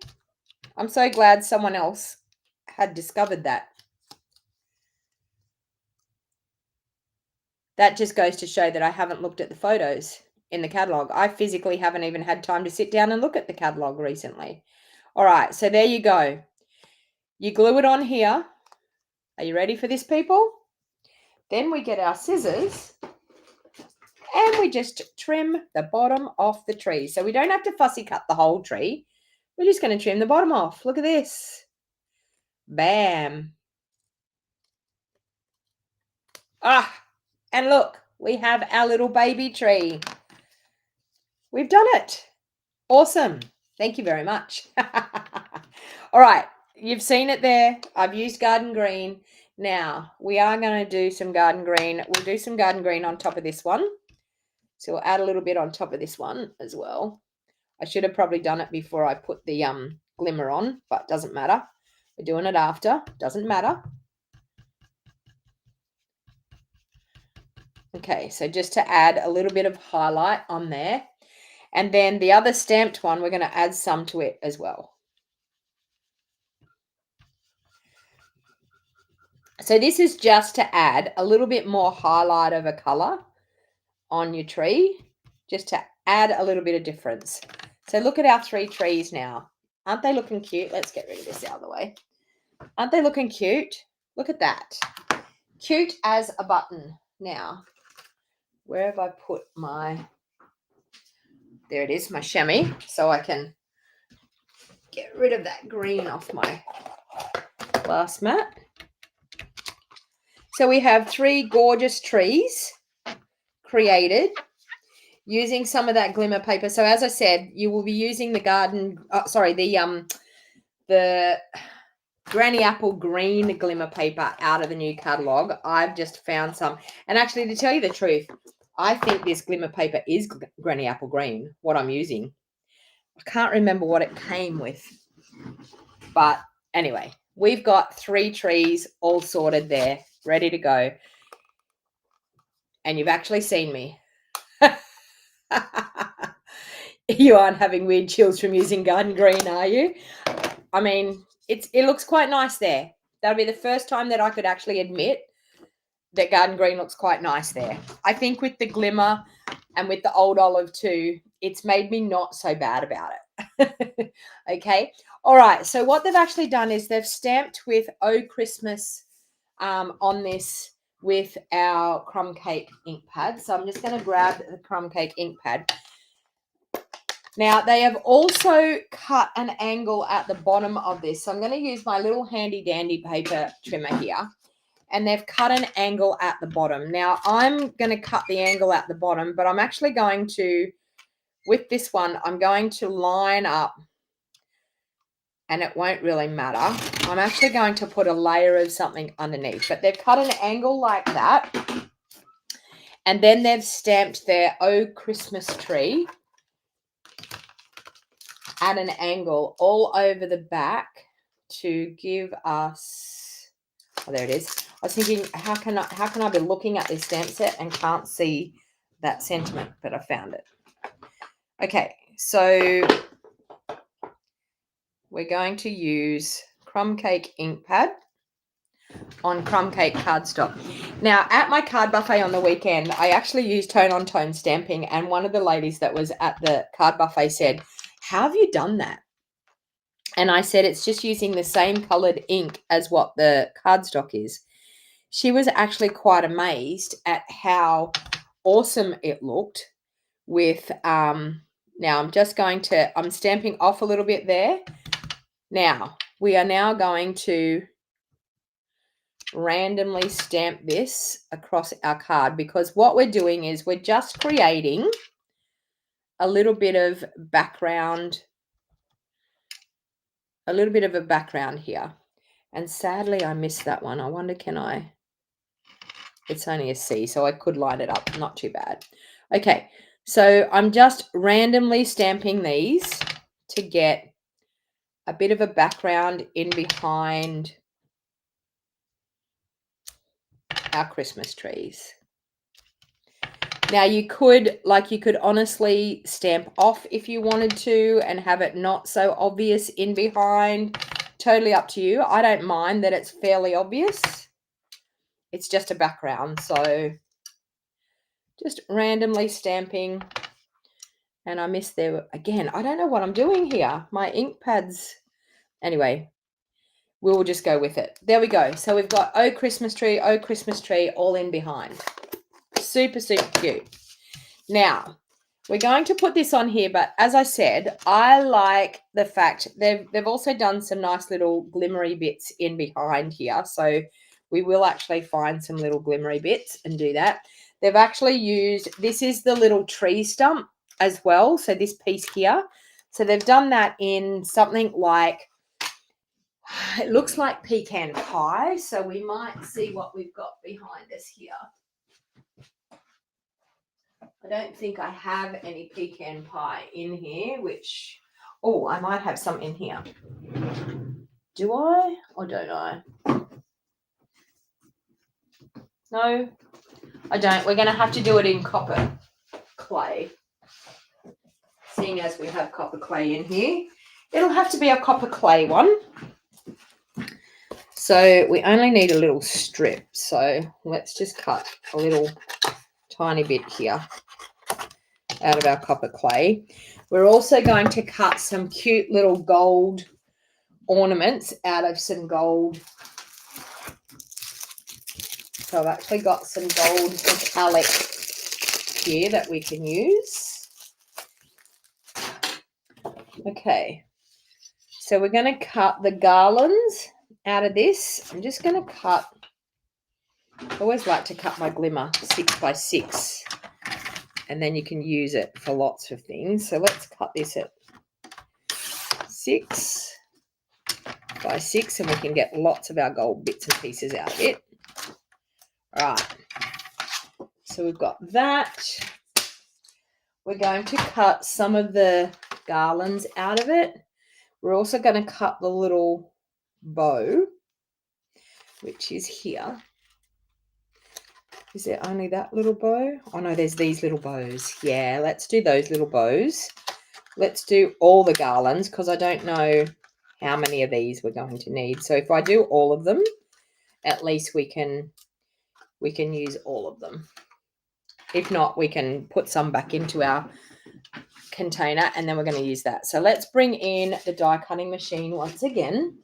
I'm so glad someone else had discovered that. That just goes to show that I haven't looked at the photos in the catalog. I physically haven't even had time to sit down and look at the catalog recently. All right, so there you go. You glue it on here. Are you ready for this, people? Then we get our scissors and we just trim the bottom off the tree. So we don't have to fussy cut the whole tree. We're just going to trim the bottom off. Look at this. Bam. Ah, and look, we have our little baby tree. We've done it. Awesome. Thank you very much. All right, you've seen it there. I've used garden green. Now, we are going to do some garden green. We'll do some garden green on top of this one. So we'll add a little bit on top of this one as well. I should have probably done it before I put the glimmer on, but doesn't matter. We're doing it after. Doesn't matter. Okay, so just to add a little bit of highlight on there. And then the other stamped one, we're going to add some to it as well. So this is just to add a little bit more highlight of a color on your tree, just to add a little bit of difference. So look at our 3 trees now. Aren't they looking cute? Let's get rid of this out of the way. Aren't they looking cute? Look at that. Cute as a button. Now, where have I put my... There it is, my chamois, so I can get rid of that green off my glass mat. So we have 3 gorgeous trees created using some of that glimmer paper. So as I said, you will be using the the Granny Apple green glimmer paper out of the new catalog. I've just found some, and actually, to tell you the truth, I think this glimmer paper is Granny Apple green, what I'm using. I can't remember what it came with, but anyway, we've got 3 trees all sorted there, ready to go. And you've actually seen me. You aren't having weird chills from using garden green, are you? I mean, it looks quite nice there. That'll be the first time that I could actually admit that garden green looks quite nice there. I think with the glimmer and with the old olive too, it's made me not so bad about it. Okay. All right. So what they've actually done is they've stamped with Oh Christmas on this with our crumb cake ink pad. So I'm just going to grab the crumb cake ink pad. Now, they have also cut an angle at the bottom of this. So I'm going to use my little handy dandy paper trimmer here. And they've cut an angle at the bottom. Now, I'm going to cut the angle at the bottom, but I'm actually going to, with this one, I'm going to line up, and it won't really matter. I'm actually going to put a layer of something underneath. But they've cut an angle like that. And then they've stamped their Oh Christmas tree at an angle all over the back to give us, oh, there it is. I was thinking, how can I be looking at this stamp set and can't see that sentiment, but I found it. Okay, so we're going to use crumb cake ink pad on crumb cake cardstock. Now, at my card buffet on the weekend, I actually used tone-on-tone stamping, and one of the ladies that was at the card buffet said, how have you done that? And I said, it's just using the same colored ink as what the cardstock is. She was actually quite amazed at how awesome it looked with, now I'm stamping off a little bit there. Now, we are now going to randomly stamp this across our card, because what we're doing is we're just creating a little bit of background, here. And sadly, I missed that one. I wonder, can I? It's only a C, so I could line it up. Not too bad. Okay, so I'm just randomly stamping these to get a bit of a background in behind our Christmas trees. Now, you could honestly stamp off if you wanted to and have it not so obvious in behind. Totally up to you. I don't mind that it's fairly obvious. It's just a background, so Just randomly stamping. And I missed there again. I don't know what I'm doing here. My ink pads. Anyway, we'll just go with it. There we go. So we've got Oh Christmas Tree all in behind. Super, super cute. Now, we're going to put this on here, but as I said, I like the fact they've also done some nice little glimmery bits in behind here. So we will actually find some little glimmery bits and do that. They've actually used, this is the little tree stump as well. So this piece here. So they've done that in something like, it looks like pecan pie. So we might see what we've got behind us here. I don't think I have any pecan pie in here, which, oh, I might have some in here. Do I or don't I? No, I don't. We're going to have to do it in copper clay. Seeing as we have copper clay in here, it'll have to be a copper clay one. So we only need a little strip. So let's just cut a little tiny bit here out of our copper clay. We're also going to cut some cute little gold ornaments out of some gold. So I've actually got some gold metallic here that we can use. Okay, so we're going to cut the garlands out of this. I'm just going to cut, I always like to cut my glimmer 6 by 6. And then you can use it for lots of things. So let's cut this at 6 by 6 and we can get lots of our gold bits and pieces out of it. All right. So we've got that. We're going to cut some of the garlands out of it. We're also going to cut the little bow, which is here. Is there only that little bow? Oh, no, there's these little bows. Yeah, let's do those little bows. Let's do all the garlands because I don't know how many of these we're going to need. So if I do all of them, at least we can use all of them. If not, we can put some back into our container and then we're going to use that. So let's bring in the die cutting machine once again.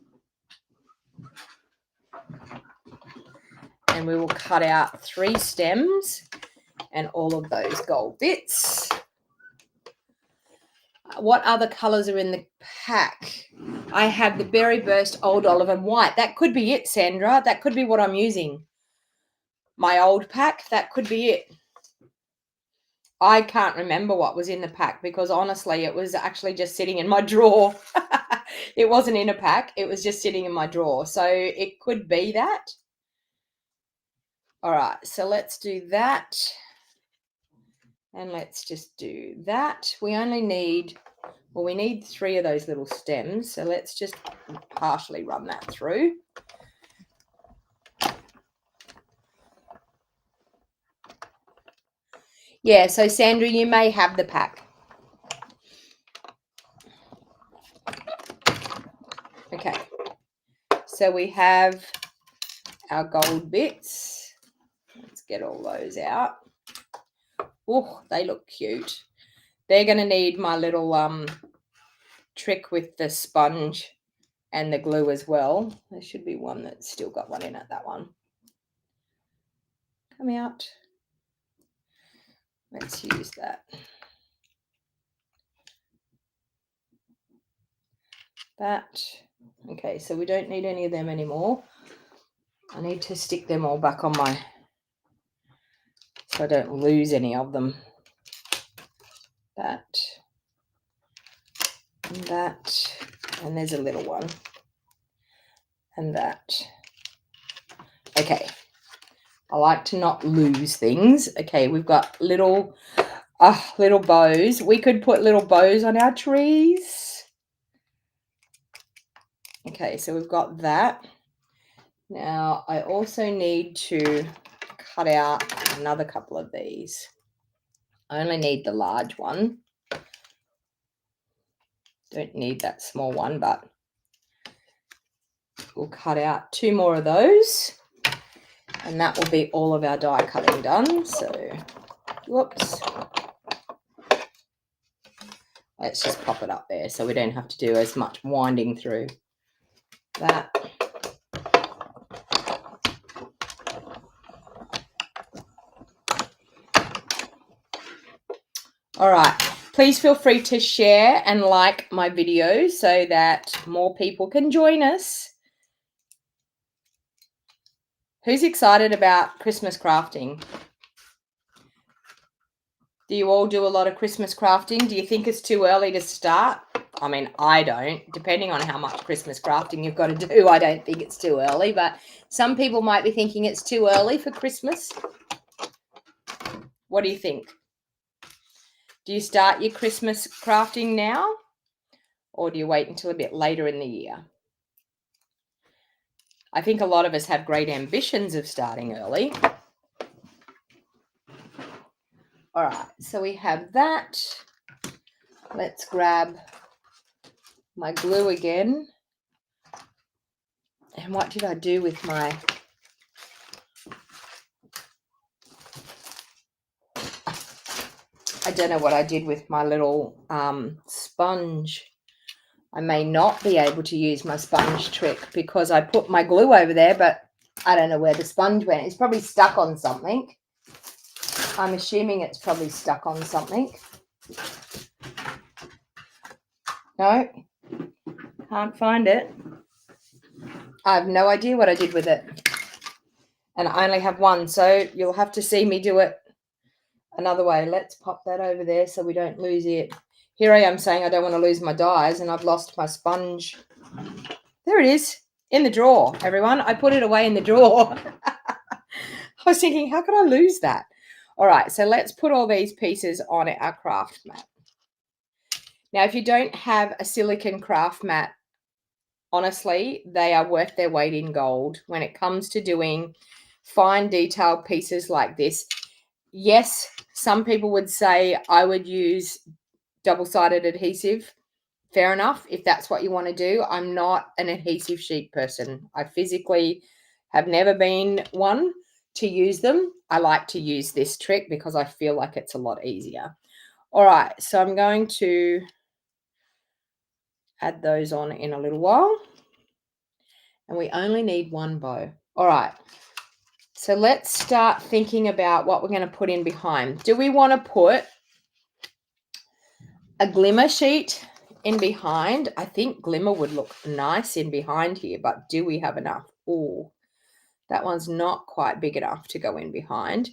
And we will cut out 3 stems and all of those gold bits. What other colours are in the pack? I have the Berry Burst Old Olive and White. That could be it, Sandra. That could be what I'm using. My old pack, that could be it. I can't remember what was in the pack because honestly, it was actually just sitting in my drawer. It wasn't in a pack. It was just sitting in my drawer. So it could be that. All right, so let's do that. And let's just do that. We only need, well, we need 3 of those little stems. So let's just partially run that through. Yeah, so Sandra, you may have the pack. Okay, so we have our gold bits. Let's get all those out. Oh, they look cute. They're going to need my little trick with the sponge and the glue as well. There should be one that's still got one in it, that one. Come out. Let's use that. That. Okay, so we don't need any of them anymore. I need to stick them all back on my, so I don't lose any of them. That. And that. And there's a little one. And that. Okay. I like to not lose things. Okay, we've got little bows. We could put little bows on our trees. Okay, so we've got that. Now, I also need to cut out another couple of these. I only need the large one. Don't need that small one, but we'll cut out 2 more of those. And that will be all of our die cutting done. So Whoops. Let's just pop it up there so we don't have to do as much winding through that. All right. Please feel free to share and like my videos so that more people can join us. Who's excited about Christmas crafting? Do you all do a lot of Christmas crafting? Do you think it's too early to start? I mean, I don't. Depending on how much Christmas crafting you've got to do, I don't think it's too early. But some people might be thinking it's too early for Christmas. What do you think? Do you start your Christmas crafting now? Or do you wait until a bit later in the year? I think a lot of us have great ambitions of starting early. All right, so we have that. Let's grab my glue again. And what did I do with my... I don't know what I did with my little sponge. I may not be able to use my sponge trick because I put my glue over there, but I don't know where the sponge went. It's probably stuck on something. I'm assuming it's probably stuck on something. No, can't find it. I have no idea what I did with it. And I only have one, so you'll have to see me do it another way. Let's pop that over there so we don't lose it. Here I am saying I don't want to lose my dies, and I've lost my sponge. There it is, in the drawer, everyone. I put it away in the drawer. I was thinking, how could I lose that? All right, so let's put all these pieces on our craft mat. Now, if you don't have a silicone craft mat, honestly, they are worth their weight in gold when it comes to doing fine detailed pieces like this. Yes, some people would say I would use double-sided adhesive. Fair enough, if that's what you want to do. I'm not an adhesive sheet person. I physically have never been one to use them. I like to use this trick because I feel like it's a lot easier. All right, so I'm going to add those on in a little while. And we only need one bow. All right, so let's start thinking about what we're going to put in behind. Do we want to put a glimmer sheet in behind? I think glimmer would look nice in behind here, but do we have enough? Oh, that one's not quite big enough to go in behind.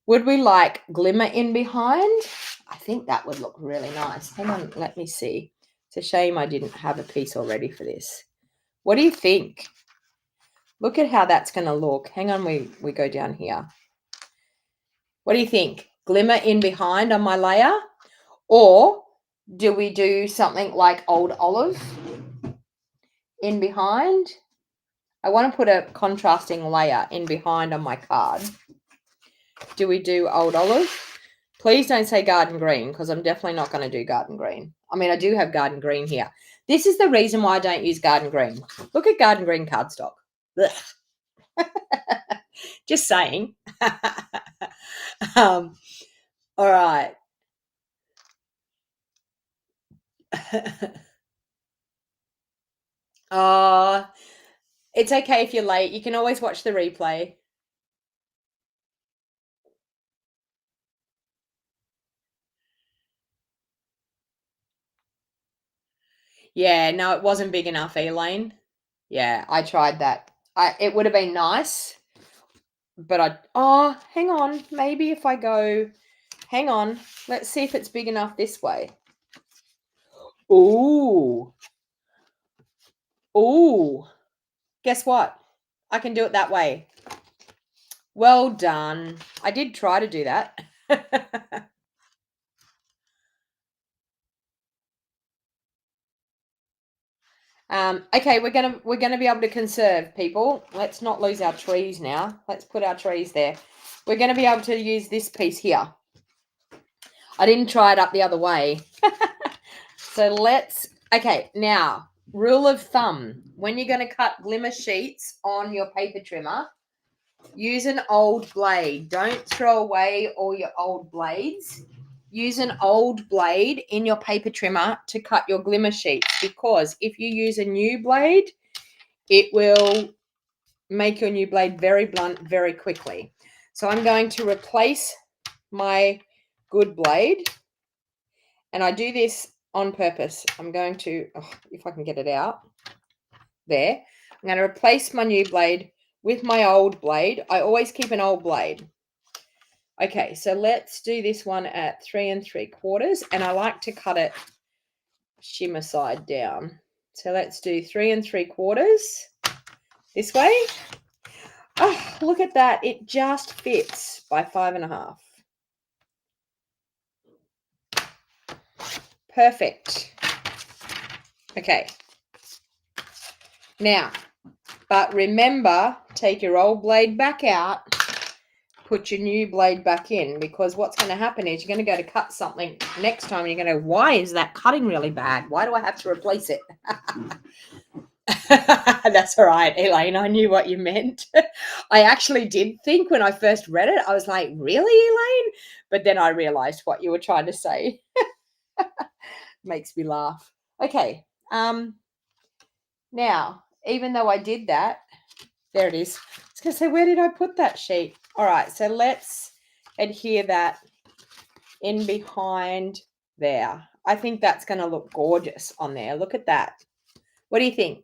Would we like glimmer in behind? I think that would look really nice. Hang on, let me see. It's a shame I didn't have a piece already for this. What do you think? Look at how that's going to look. Hang on, we go down here. What do you think? Glimmer in behind on my layer? Or do we do something like old olive in behind? I want to put a contrasting layer in behind on my card. Do we do old olive? Please don't say garden green, because I'm definitely not going to do garden green. I mean, I do have garden green here. This is the reason why I don't use garden green. Look at garden green cardstock. Just saying. All right. It's okay if you're late. You can always watch the replay. Yeah, no, it wasn't big enough, Elaine. Yeah, I tried that. It would have been nice, but hang on. Maybe if I go, hang on. Let's see if it's big enough this way. Ooh. Ooh. Guess what? I can do it that way. Well done. I did try to do that. Okay, we're gonna be able to conserve, people. Let's not lose our trees now. Let's put our trees there. We're gonna be able to use this piece here. I didn't try it up the other way. So okay, now, rule of thumb. When you're going to cut glimmer sheets on your paper trimmer, use an old blade. Don't throw away all your old blades. Use an old blade in your paper trimmer to cut your glimmer sheets, because if you use a new blade, it will make your new blade very blunt very quickly. So I'm going to replace my good blade, and I do this on purpose. I'm going to, if I can get it out, there. I'm going to replace my new blade with my old blade. I always keep an old blade. Okay, so let's do this one at 3 3/4, and I like to cut it shimmer side down. So let's do 3 3/4 this way. Oh, look at that. It just fits by 5 1/2. Perfect. Okay. Now, but remember, take your old blade back out, put your new blade back in, because what's going to happen is you're going to go to cut something next time and you're going to go, why is that cutting really bad? Why do I have to replace it? That's all right, Elaine. I knew what you meant. I actually did think when I first read it, I was like, really, Elaine? But then I realized what you were trying to say. Makes me laugh. Okay. Now, even though I did that, there it is. I was going to say, where did I put that sheet? All right, so let's adhere that in behind there. I think that's going to look gorgeous on there. Look at that. What do you think?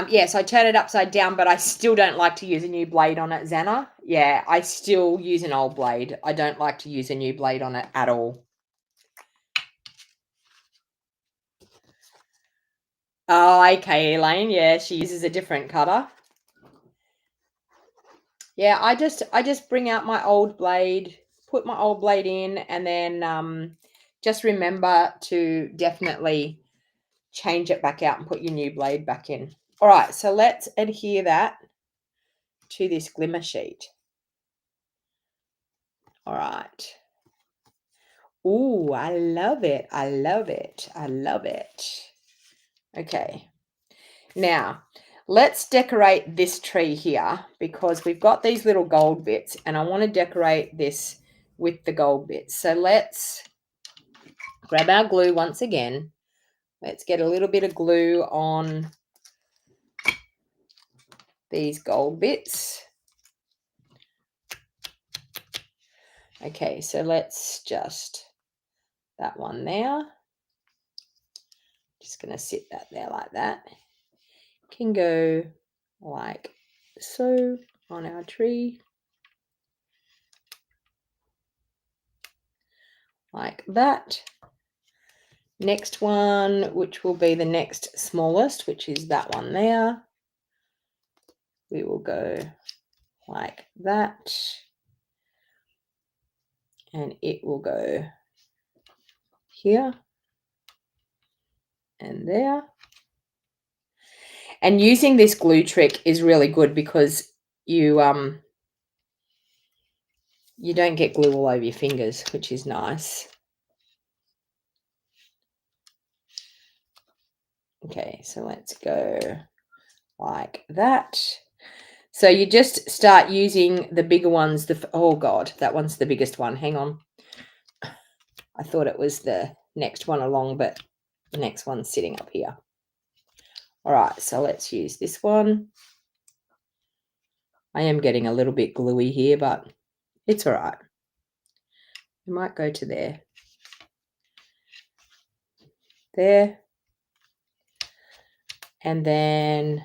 Yes, I turn it upside down, but I still don't like to use a new blade on it, Xana. Yeah, I still use an old blade. I don't like to use a new blade on it at all. Oh, okay, Elaine. Yeah, she uses a different cutter. Yeah, I just bring out my old blade, put my old blade in, and then just remember to definitely change it back out and put your new blade back in. All right, so let's adhere that to this glimmer sheet. All right. Ooh, I love it. I love it. I love it. Okay. Now, let's decorate this tree here, because we've got these little gold bits and I want to decorate this with the gold bits. So let's grab our glue once again. Let's get a little bit of glue on these gold bits. Okay, so let's just, that one there. Just going to sit that there like that. Can go like so on our tree. Like that. Next one, which will be the next smallest, which is that one there. We will go like that. And it will go here and there. And using this glue trick is really good, because you don't get glue all over your fingers, which is nice. Okay, so let's go like that. So you just start using the bigger ones. Oh God, that one's the biggest one. Hang on. I thought it was the next one along, but the next one's sitting up here. All right, so let's use this one. I am getting a little bit gluey here, but it's all right. We might go to there. There. And then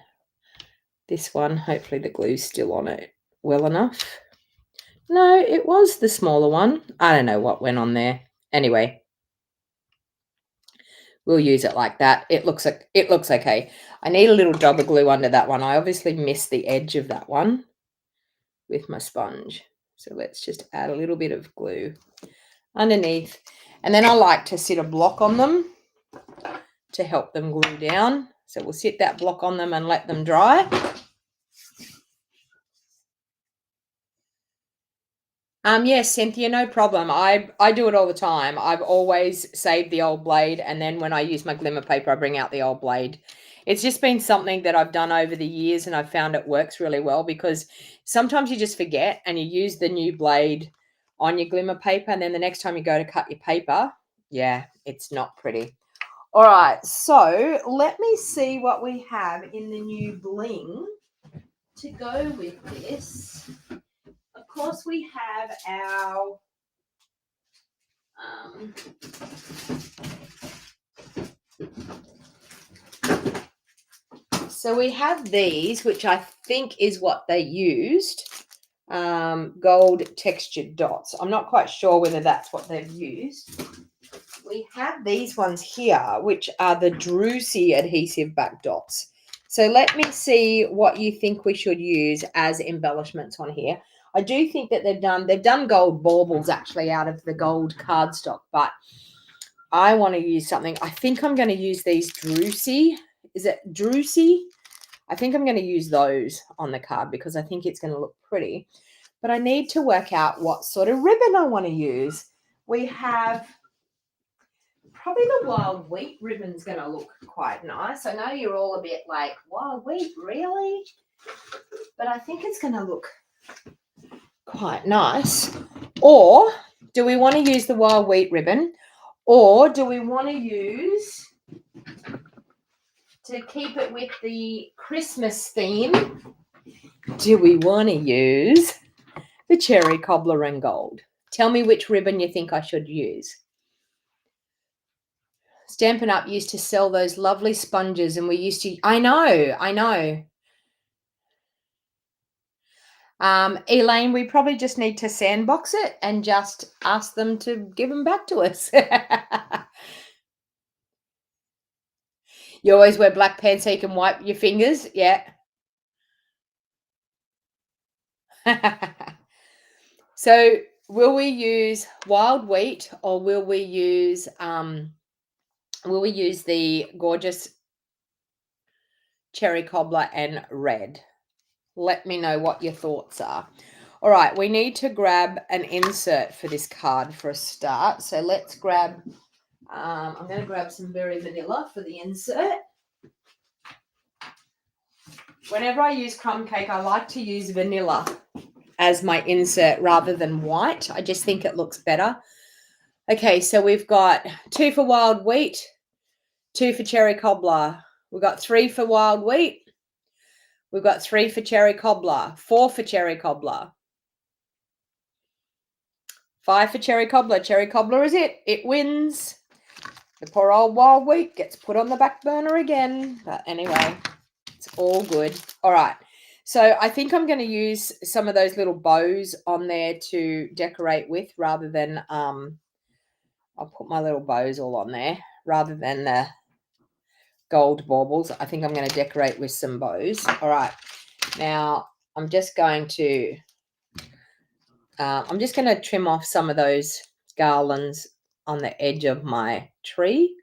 this one, hopefully the glue's still on it well enough. No, it was the smaller one. I don't know what went on there. Anyway, we'll use it like that. It looks okay. I need a little dab of glue under that one. I obviously missed the edge of that one with my sponge. So let's just add a little bit of glue underneath. And then I like to sit a block on them to help them glue down. So we'll sit that block on them and let them dry. Yes, Cynthia, no problem. I do it all the time. I've always saved the old blade, and then when I use my glimmer paper, I bring out the old blade. It's just been something that I've done over the years, and I've found it works really well because sometimes you just forget and you use the new blade on your glimmer paper, and then the next time you go to cut your paper, yeah, it's not pretty. All right, so let me see what we have in the new bling to go with this. Of course, we have our so we have these, which I think is what they used, gold textured dots. I'm not quite sure whether that's what they've used. We have these ones here, which are the Druzy adhesive back dots. So let me see what you think we should use as embellishments on here. I do think that they've done gold baubles actually out of the gold cardstock, but I want to use something. I think I'm going to use these Druzy. Is it Druzy? I think I'm going to use those on the card because I think it's going to look pretty. But I need to work out what sort of ribbon I want to use. We have probably the wild wheat ribbon's going to look quite nice. I know you're all a bit like, wild wheat, really? But I think it's going to look quite nice. Or do we want to use the wild wheat ribbon? Or do we want to use, to keep it with the Christmas theme, do we want to use the cherry cobbler and gold? Tell me which ribbon you think I should use. Stampin' Up used to sell those lovely sponges, and we used to, I know. Elaine, we probably just need to sandbox it and just ask them to give them back to us. You always wear black pants so you can wipe your fingers? Yeah. So will we use wild wheat, or will we use the gorgeous cherry cobbler and red? Let me know what your thoughts are. All right, we need to grab an insert for this card for a start. So let's grab, I'm going to grab some Berry Vanilla for the insert. Whenever I use crumb cake, I like to use vanilla as my insert rather than white. I just think it looks better. Okay, so we've got 2 for wild wheat, 2 for cherry cobbler. We've got 3 for wild wheat. We've got 3 for cherry cobbler, 4 for cherry cobbler, 5 for cherry cobbler. Cherry cobbler is it. It wins. The poor old wild wheat gets put on the back burner again. But anyway, it's all good. All right. So I think I'm going to use some of those little bows on there to decorate with rather than, I'll put my little bows all on there rather than the gold baubles. I think I'm going to decorate with some bows. All right. Now I'm just going to trim off some of those garlands on the edge of my tree.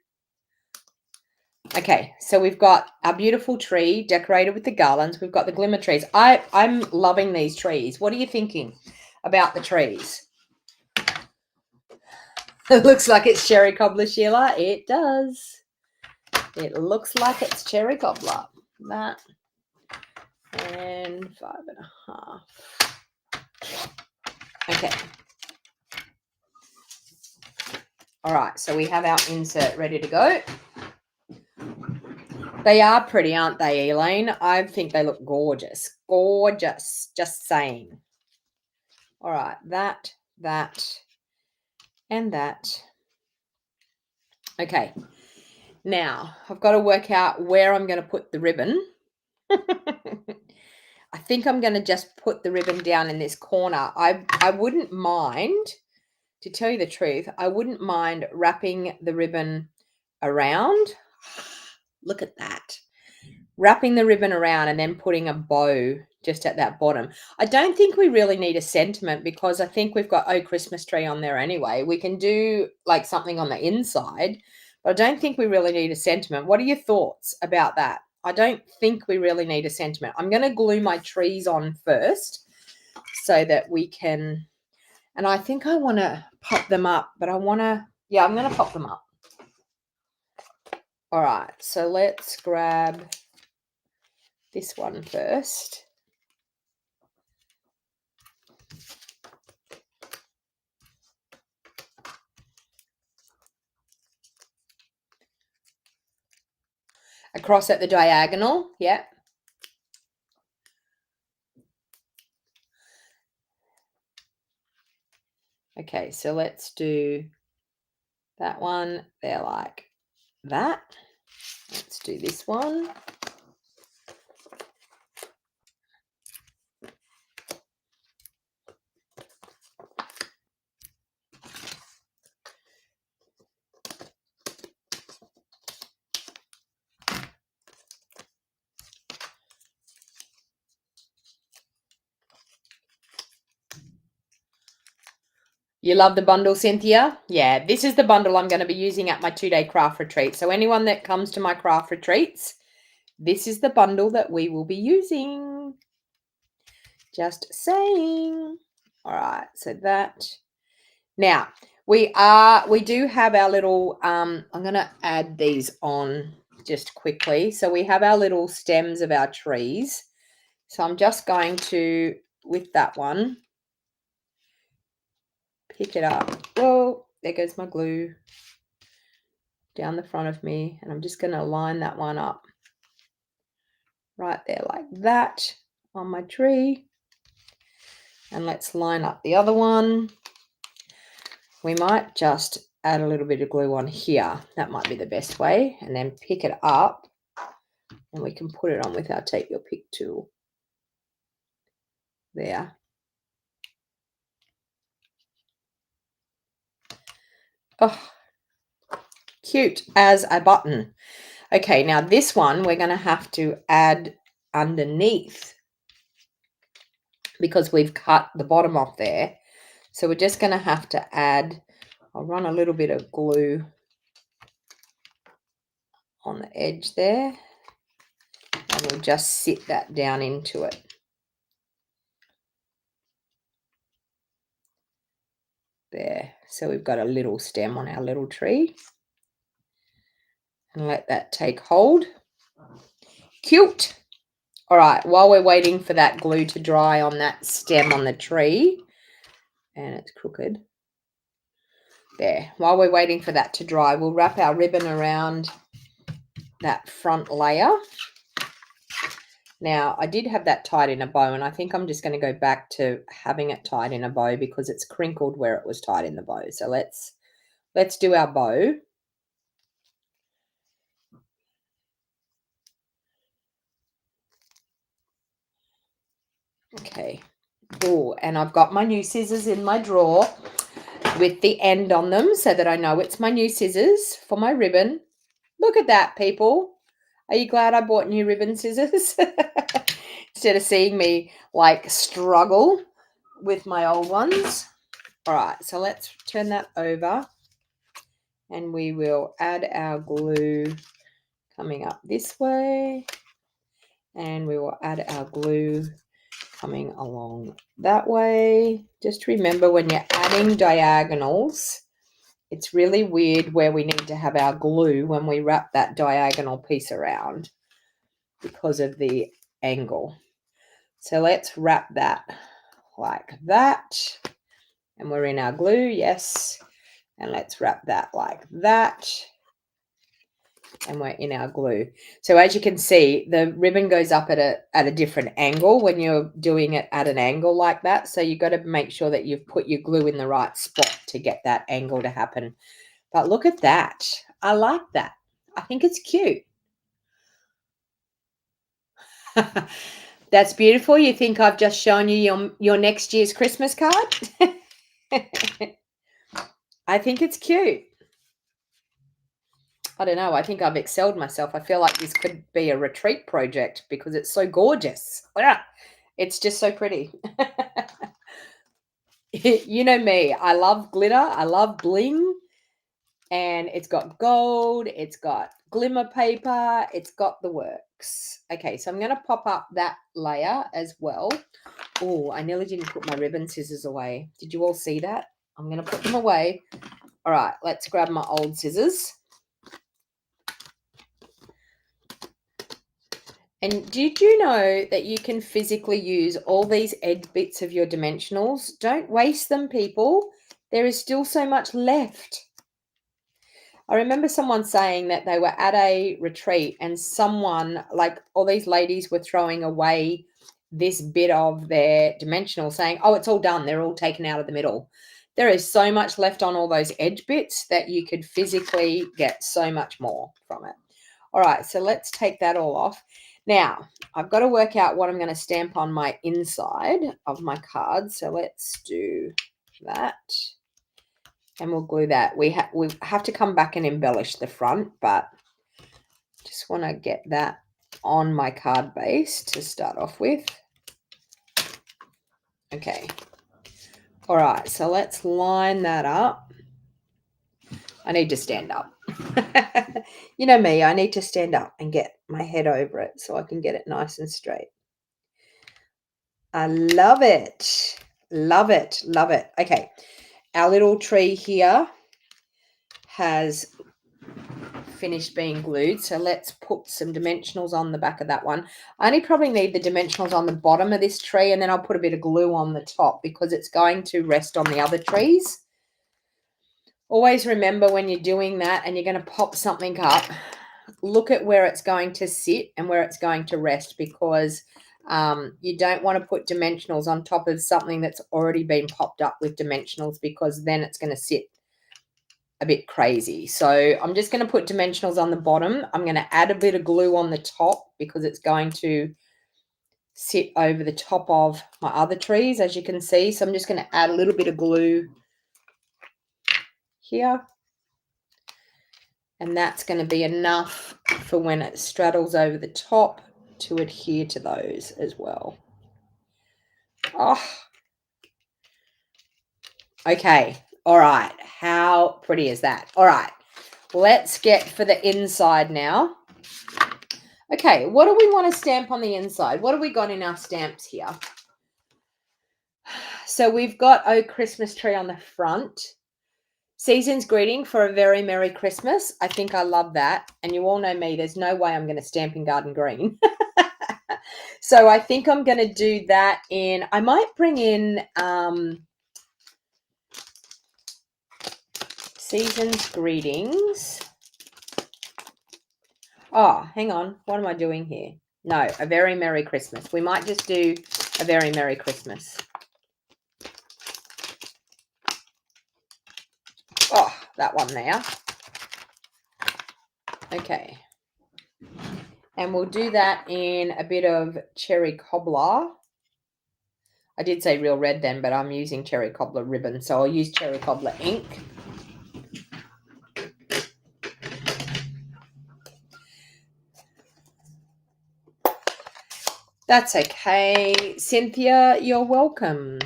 Okay, so we've got our beautiful tree decorated with the garlands. We've got the glimmer trees. I'm loving these trees. What are you thinking about the trees? It looks like it's cherry cobbler, Sheila. It does. It looks like it's cherry cobbler. That and 5.5. Okay. All right, so we have our insert ready to go. They are pretty, aren't they, Elaine? I think they look gorgeous. Gorgeous, just saying. All right, that, and that. Okay, now I've got to work out where I'm going to put the ribbon. I think I'm going to just put the ribbon down in this corner. I wouldn't mind, to tell you the truth, I wouldn't mind wrapping the ribbon around. Look at that. Wrapping the ribbon around and then putting a bow just at that bottom. I don't think we really need a sentiment because I think we've got Oh Christmas Tree on there anyway. We can do like something on the inside, but I don't think we really need a sentiment. What are your thoughts about that? I don't think we really need a sentiment. I'm going to glue my trees on first so that we can, and I think I want to pop them up, but I want to, yeah, I'm going to pop them up. All right, so let's grab this one first. Across at the diagonal, yeah. Okay, so let's do that one there like that. Let's do this one. You love the bundle, Cynthia? Yeah, this is the bundle I'm going to be using at my 2-day craft retreat. So anyone that comes to my craft retreats, this is the bundle that we will be using. Just saying. All right, so that. Now, we do have our little, I'm going to add these on just quickly. So we have our little stems of our trees. So I'm just going to, with that one, pick it up. Whoa, there goes my glue down the front of me. And I'm just going to line that one up right there like that on my tree. And let's line up the other one. We might just add a little bit of glue on here. That might be the best way. And then pick it up. And we can put it on with our Take Your Pick tool. There. Oh, cute as a button. Okay, now this one we're going to have to add underneath because we've cut the bottom off there. So we're just going to have to add, I'll run a little bit of glue on the edge there. And we'll just sit that down into it. There. So we've got a little stem on our little tree. And let that take hold. Cute. All right, while we're waiting for that glue to dry on that stem on the tree, and it's crooked. There. While we're waiting for that to dry, we'll wrap our ribbon around that front layer. Now, I did have that tied in a bow, and I think I'm just going to go back to having it tied in a bow because it's crinkled where it was tied in the bow. So let's do our bow. Okay. Oh, and I've got my new scissors in my drawer with the end on them so that I know it's my new scissors for my ribbon. Look at that, people. Are you glad I bought new ribbon scissors? Instead of seeing me like struggle with my old ones. All right, so let's turn that over and we will add our glue coming up this way. And we will add our glue coming along that way. Just remember when you're adding diagonals, it's really weird where we need to have our glue when we wrap that diagonal piece around because of the angle. So let's wrap that like that. And we're in our glue, yes. And let's wrap that like that. And we're in our glue. So as you can see, the ribbon goes up at a different angle when you're doing it at an angle like that. So you've got to make sure that you've put your glue in the right spot to get that angle to happen. But look at that. I like that. I think it's cute. That's beautiful. You think I've just shown you your next year's Christmas card? I think it's cute. I don't know. I think I've excelled myself. I feel like this could be a retreat project because it's so gorgeous. Yeah, it's just so pretty. You know me. I love glitter. I love bling. And it's got gold. It's got glimmer paper. It's got the works. Okay, so I'm going to pop up that layer as well. Oh, I nearly didn't put my ribbon scissors away. Did you all see that? I'm going to put them away. All right, let's grab my old scissors. And did you know that you can physically use all these edge bits of your dimensionals? Don't waste them, people. There is still so much left. I remember someone saying that they were at a retreat and someone, like all these ladies were throwing away this bit of their dimensional saying, oh, it's all done. They're all taken out of the middle. There is so much left on all those edge bits that you could physically get so much more from it. All right, so let's take that all off. Now, I've got to work out what I'm going to stamp on my inside of my card. So let's do that. And we'll glue that. We have to come back and embellish the front, but just want to get that on my card base to start off with. Okay. All right, so let's line that up. I need to stand up. You know me, I need to stand up and get my head over it so I can get it nice and straight. I love it. Love it. Love it. Okay. Our little tree here has finished being glued. So let's put some dimensionals on the back of that one. I only probably need the dimensionals on the bottom of this tree, and then I'll put a bit of glue on the top because it's going to rest on the other trees. Always remember when you're doing that and you're going to pop something up, look at where it's going to sit and where it's going to rest, because you don't want to put dimensionals on top of something that's already been popped up with dimensionals, because then it's going to sit a bit crazy. So I'm just going to put dimensionals on the bottom. I'm going to add a bit of glue on the top because it's going to sit over the top of my other trees, as you can see. So I'm just going to add a little bit of glue here. And that's going to be enough for when it straddles over the top to adhere to those as well. Oh, okay. All right. How pretty is that? All right. Let's get for the inside now. Okay. What do we want to stamp on the inside? What do we got in our stamps here? So we've got Oh Christmas Tree on the front. Season's greeting for a very Merry Christmas. I think I love that. And you all know me, there's no way I'm going to stamp in garden green. So I think I'm going to do that in, I might bring in Season's Greetings. Oh, hang on. What am I doing here? No, a very Merry Christmas. We might just do a very Merry Christmas. Oh, that one there. Okay. And we'll do that in a bit of cherry cobbler. I did say real red then, but I'm using cherry cobbler ribbon, so I'll use cherry cobbler ink. That's okay. Cynthia, you're welcome.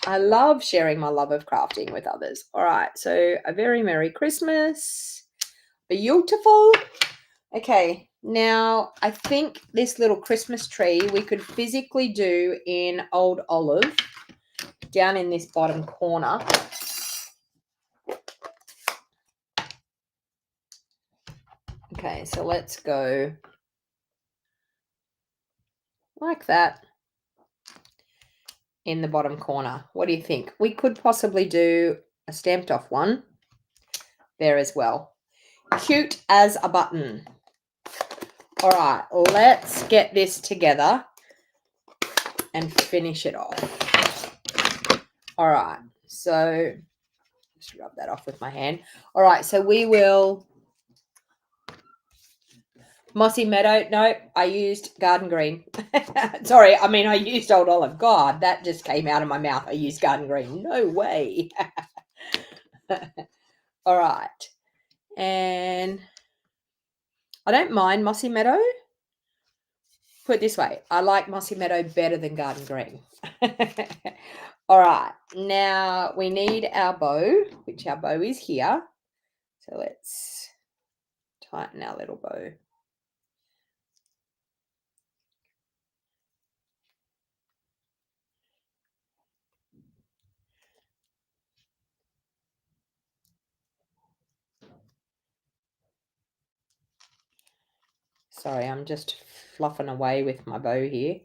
I love sharing my love of crafting with others. All right, so a very Merry Christmas. Beautiful. Okay, now I think this little Christmas tree we could physically do in Old Olive down in this bottom corner. Okay, so let's go like that in the bottom corner. What do you think? We could possibly do a stamped off one there as well. Cute as a button. All right, let's get this together and finish it off. All right, so just rub that off with my hand. All right, so we will Mossy Meadow. No, I used garden green. Sorry, I mean I used Old Olive. God, that just came out of my mouth. I used garden green. No way. All right, and I don't mind Mossy Meadow. Put it this way, I like Mossy Meadow better than garden green. All right, now we need our bow, which our bow is here. So let's tighten our little bow. Sorry, I'm just fluffing away with my bow here.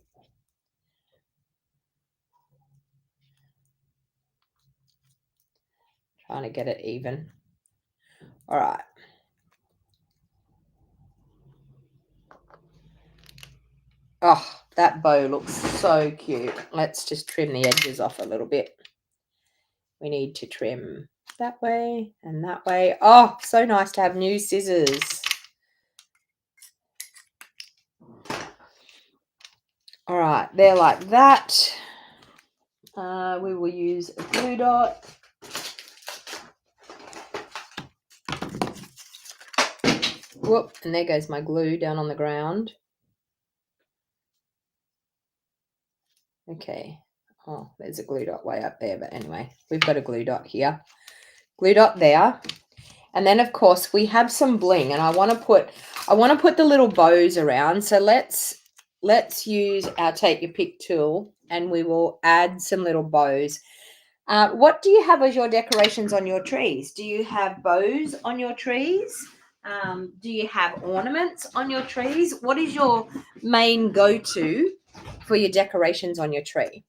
Trying to get it even. All right. Oh, that bow looks so cute. Let's just trim the edges off a little bit. We need to trim that way and that way. Oh, so nice to have new scissors. All right, they're like that. We will use a glue dot. Whoop, and there goes my glue down on the ground. Okay. Oh, there's a glue dot way up there, but anyway, we've got a glue dot here. Glue dot there. And then of course we have some bling, and I want to put the little bows around. So let's use our take your pick tool, and we will add some little bows. What do you have as your decorations on your trees? Do you have bows on your trees? Do you have ornaments on your trees? What is your main go-to for your decorations on your tree?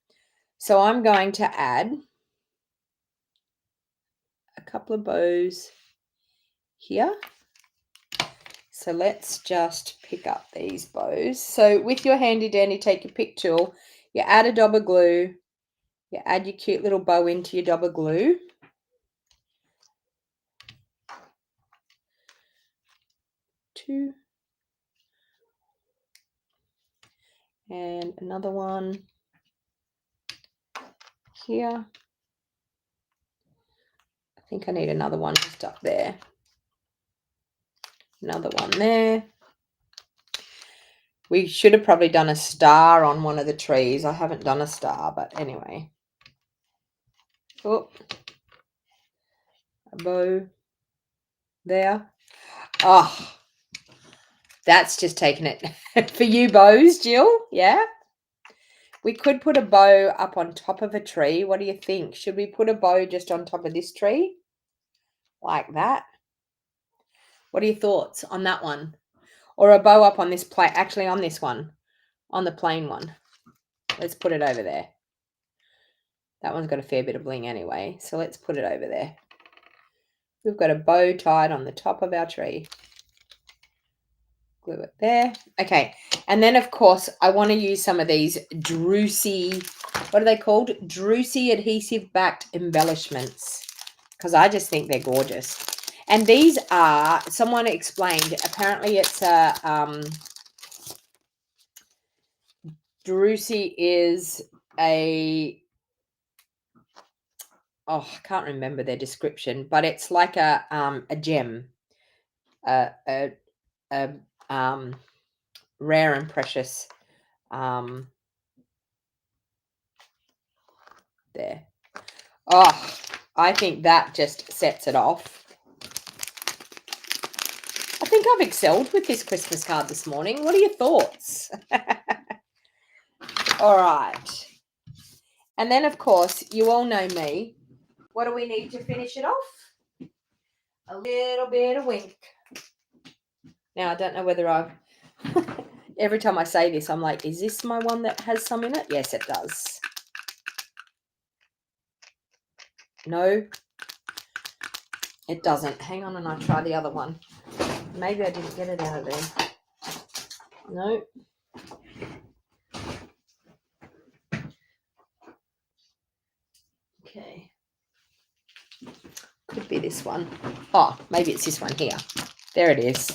So I'm going to add a couple of bows here. So let's just pick up these bows. So with your handy dandy take your pick tool, you add a dab of glue, you add your cute little bow into your dab of glue. Two. And another one here. I think I need another one just up there. Another one there. We should have probably done a star on one of the trees. I haven't done a star, but anyway. Oh, a bow there. Oh, that's just taking it for you bows, Jill. Yeah. We could put a bow up on top of a tree. What do you think? Should we put a bow just on top of this tree? Like that? What are your thoughts on that one? Or a bow up on this plate, actually on this one, on the plain one. Let's put it over there. That one's got a fair bit of bling anyway, so let's put it over there. We've got a bow tied on the top of our tree. Glue it there. Okay, and then of course I want to use some of these Drucy, what are they called? Drucy adhesive backed embellishments, because I just think they're gorgeous. And these are, someone explained, apparently it's a Drucy is a, oh, I can't remember their description, but it's like a gem, a rare and precious. There. Oh, I think that just sets it off. I think I've excelled with this Christmas card this morning. What are your thoughts? All right. And then, of course, you all know me. What do we need to finish it off? A little bit of wink. Now, I don't know whether I've... Every time I say this, I'm like, is this my one that has some in it? Yes, it does. No, it doesn't. Hang on, and I'll try the other one. Maybe I didn't get it out of there. No. Okay. Could be this one. Oh, maybe it's this one here. There it is.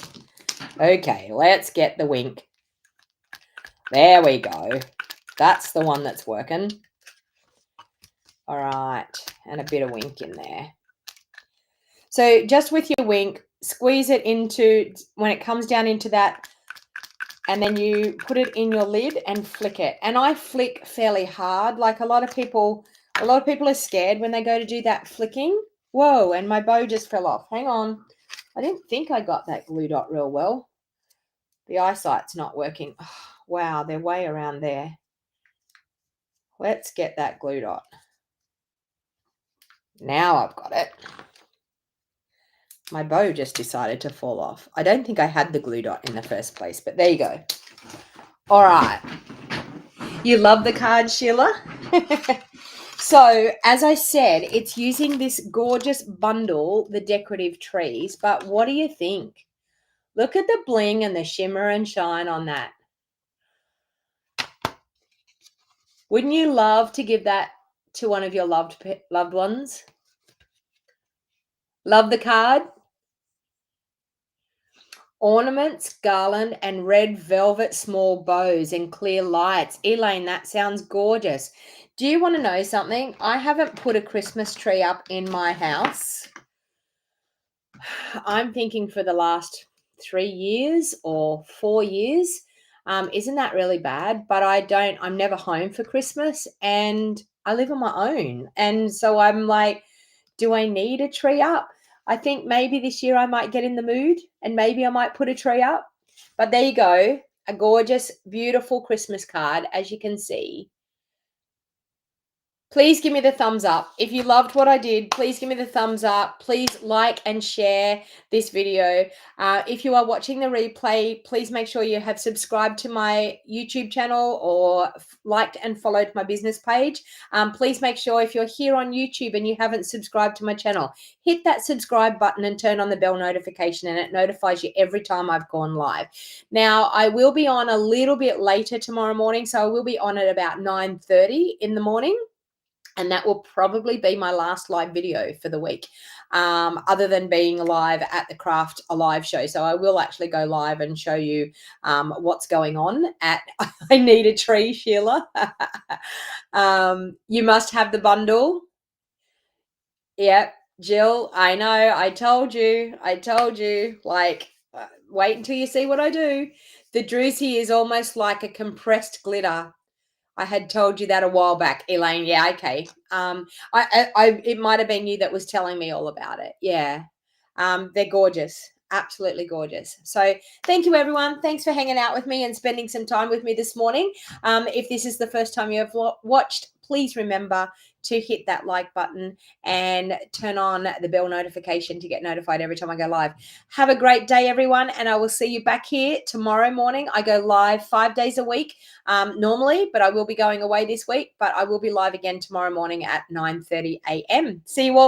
Okay, let's get the wink. There we go. That's the one that's working. All right, and a bit of wink in there. So just with your wink, squeeze it into, when it comes down into that, and then you put it in your lid and flick it. And I flick fairly hard. Like a lot of people are scared when they go to do that flicking. Whoa, and my bow just fell off. Hang on. I didn't think I got that glue dot real well. The eyesight's not working. Oh, wow, they're way around there. Let's get that glue dot. Now I've got it. My bow just decided to fall off. I don't think I had the glue dot in the first place, but there you go. All right. You love the card, Sheila? So, as I said, it's using this gorgeous bundle, the Decorative Trees, but what do you think? Look at the bling and the shimmer and shine on that. Wouldn't you love to give that to one of your loved ones? Love the card? Ornaments, garland, and red velvet small bows and clear lights. Elaine, that sounds gorgeous. Do you want to know something? I haven't put a Christmas tree up in my house. I'm thinking for the last 3 years or 4 years. Isn't that really bad? But I'm never home for Christmas and I live on my own. And so I'm like, do I need a tree up? I think maybe this year I might get in the mood and maybe I might put a tree up. But there you go. A gorgeous, beautiful Christmas card, as you can see. Please give me the thumbs up. If you loved what I did, please give me the thumbs up. Please like and share this video. If you are watching the replay, please make sure you have subscribed to my YouTube channel or liked and followed my business page. Please make sure if you're here on YouTube and you haven't subscribed to my channel, hit that subscribe button and turn on the bell notification and it notifies you every time I've gone live. Now, I will be on a little bit later tomorrow morning, so I will be on at about 9:30 in the morning. And that will probably be my last live video for the week, other than being live at the Craft Alive show. So I will actually go live and show you what's going on at I Need a Tree, Sheila. You must have the bundle. Yep, Jill, I know. I told you. Like, wait until you see what I do. The druzy is almost like a compressed glitter. I had told you that a while back, Elaine. Yeah, okay. It might have been you that was telling me all about it. Yeah. They're gorgeous. Absolutely gorgeous. So thank you, everyone. Thanks for hanging out with me and spending some time with me this morning. If this is the first time you have watched, please remember to hit that like button and turn on the bell notification to get notified every time I go live. Have a great day, everyone, and I will see you back here tomorrow morning. I go live 5 days a week normally, but I will be going away this week, but I will be live again tomorrow morning at 9:30 a.m. See you all then.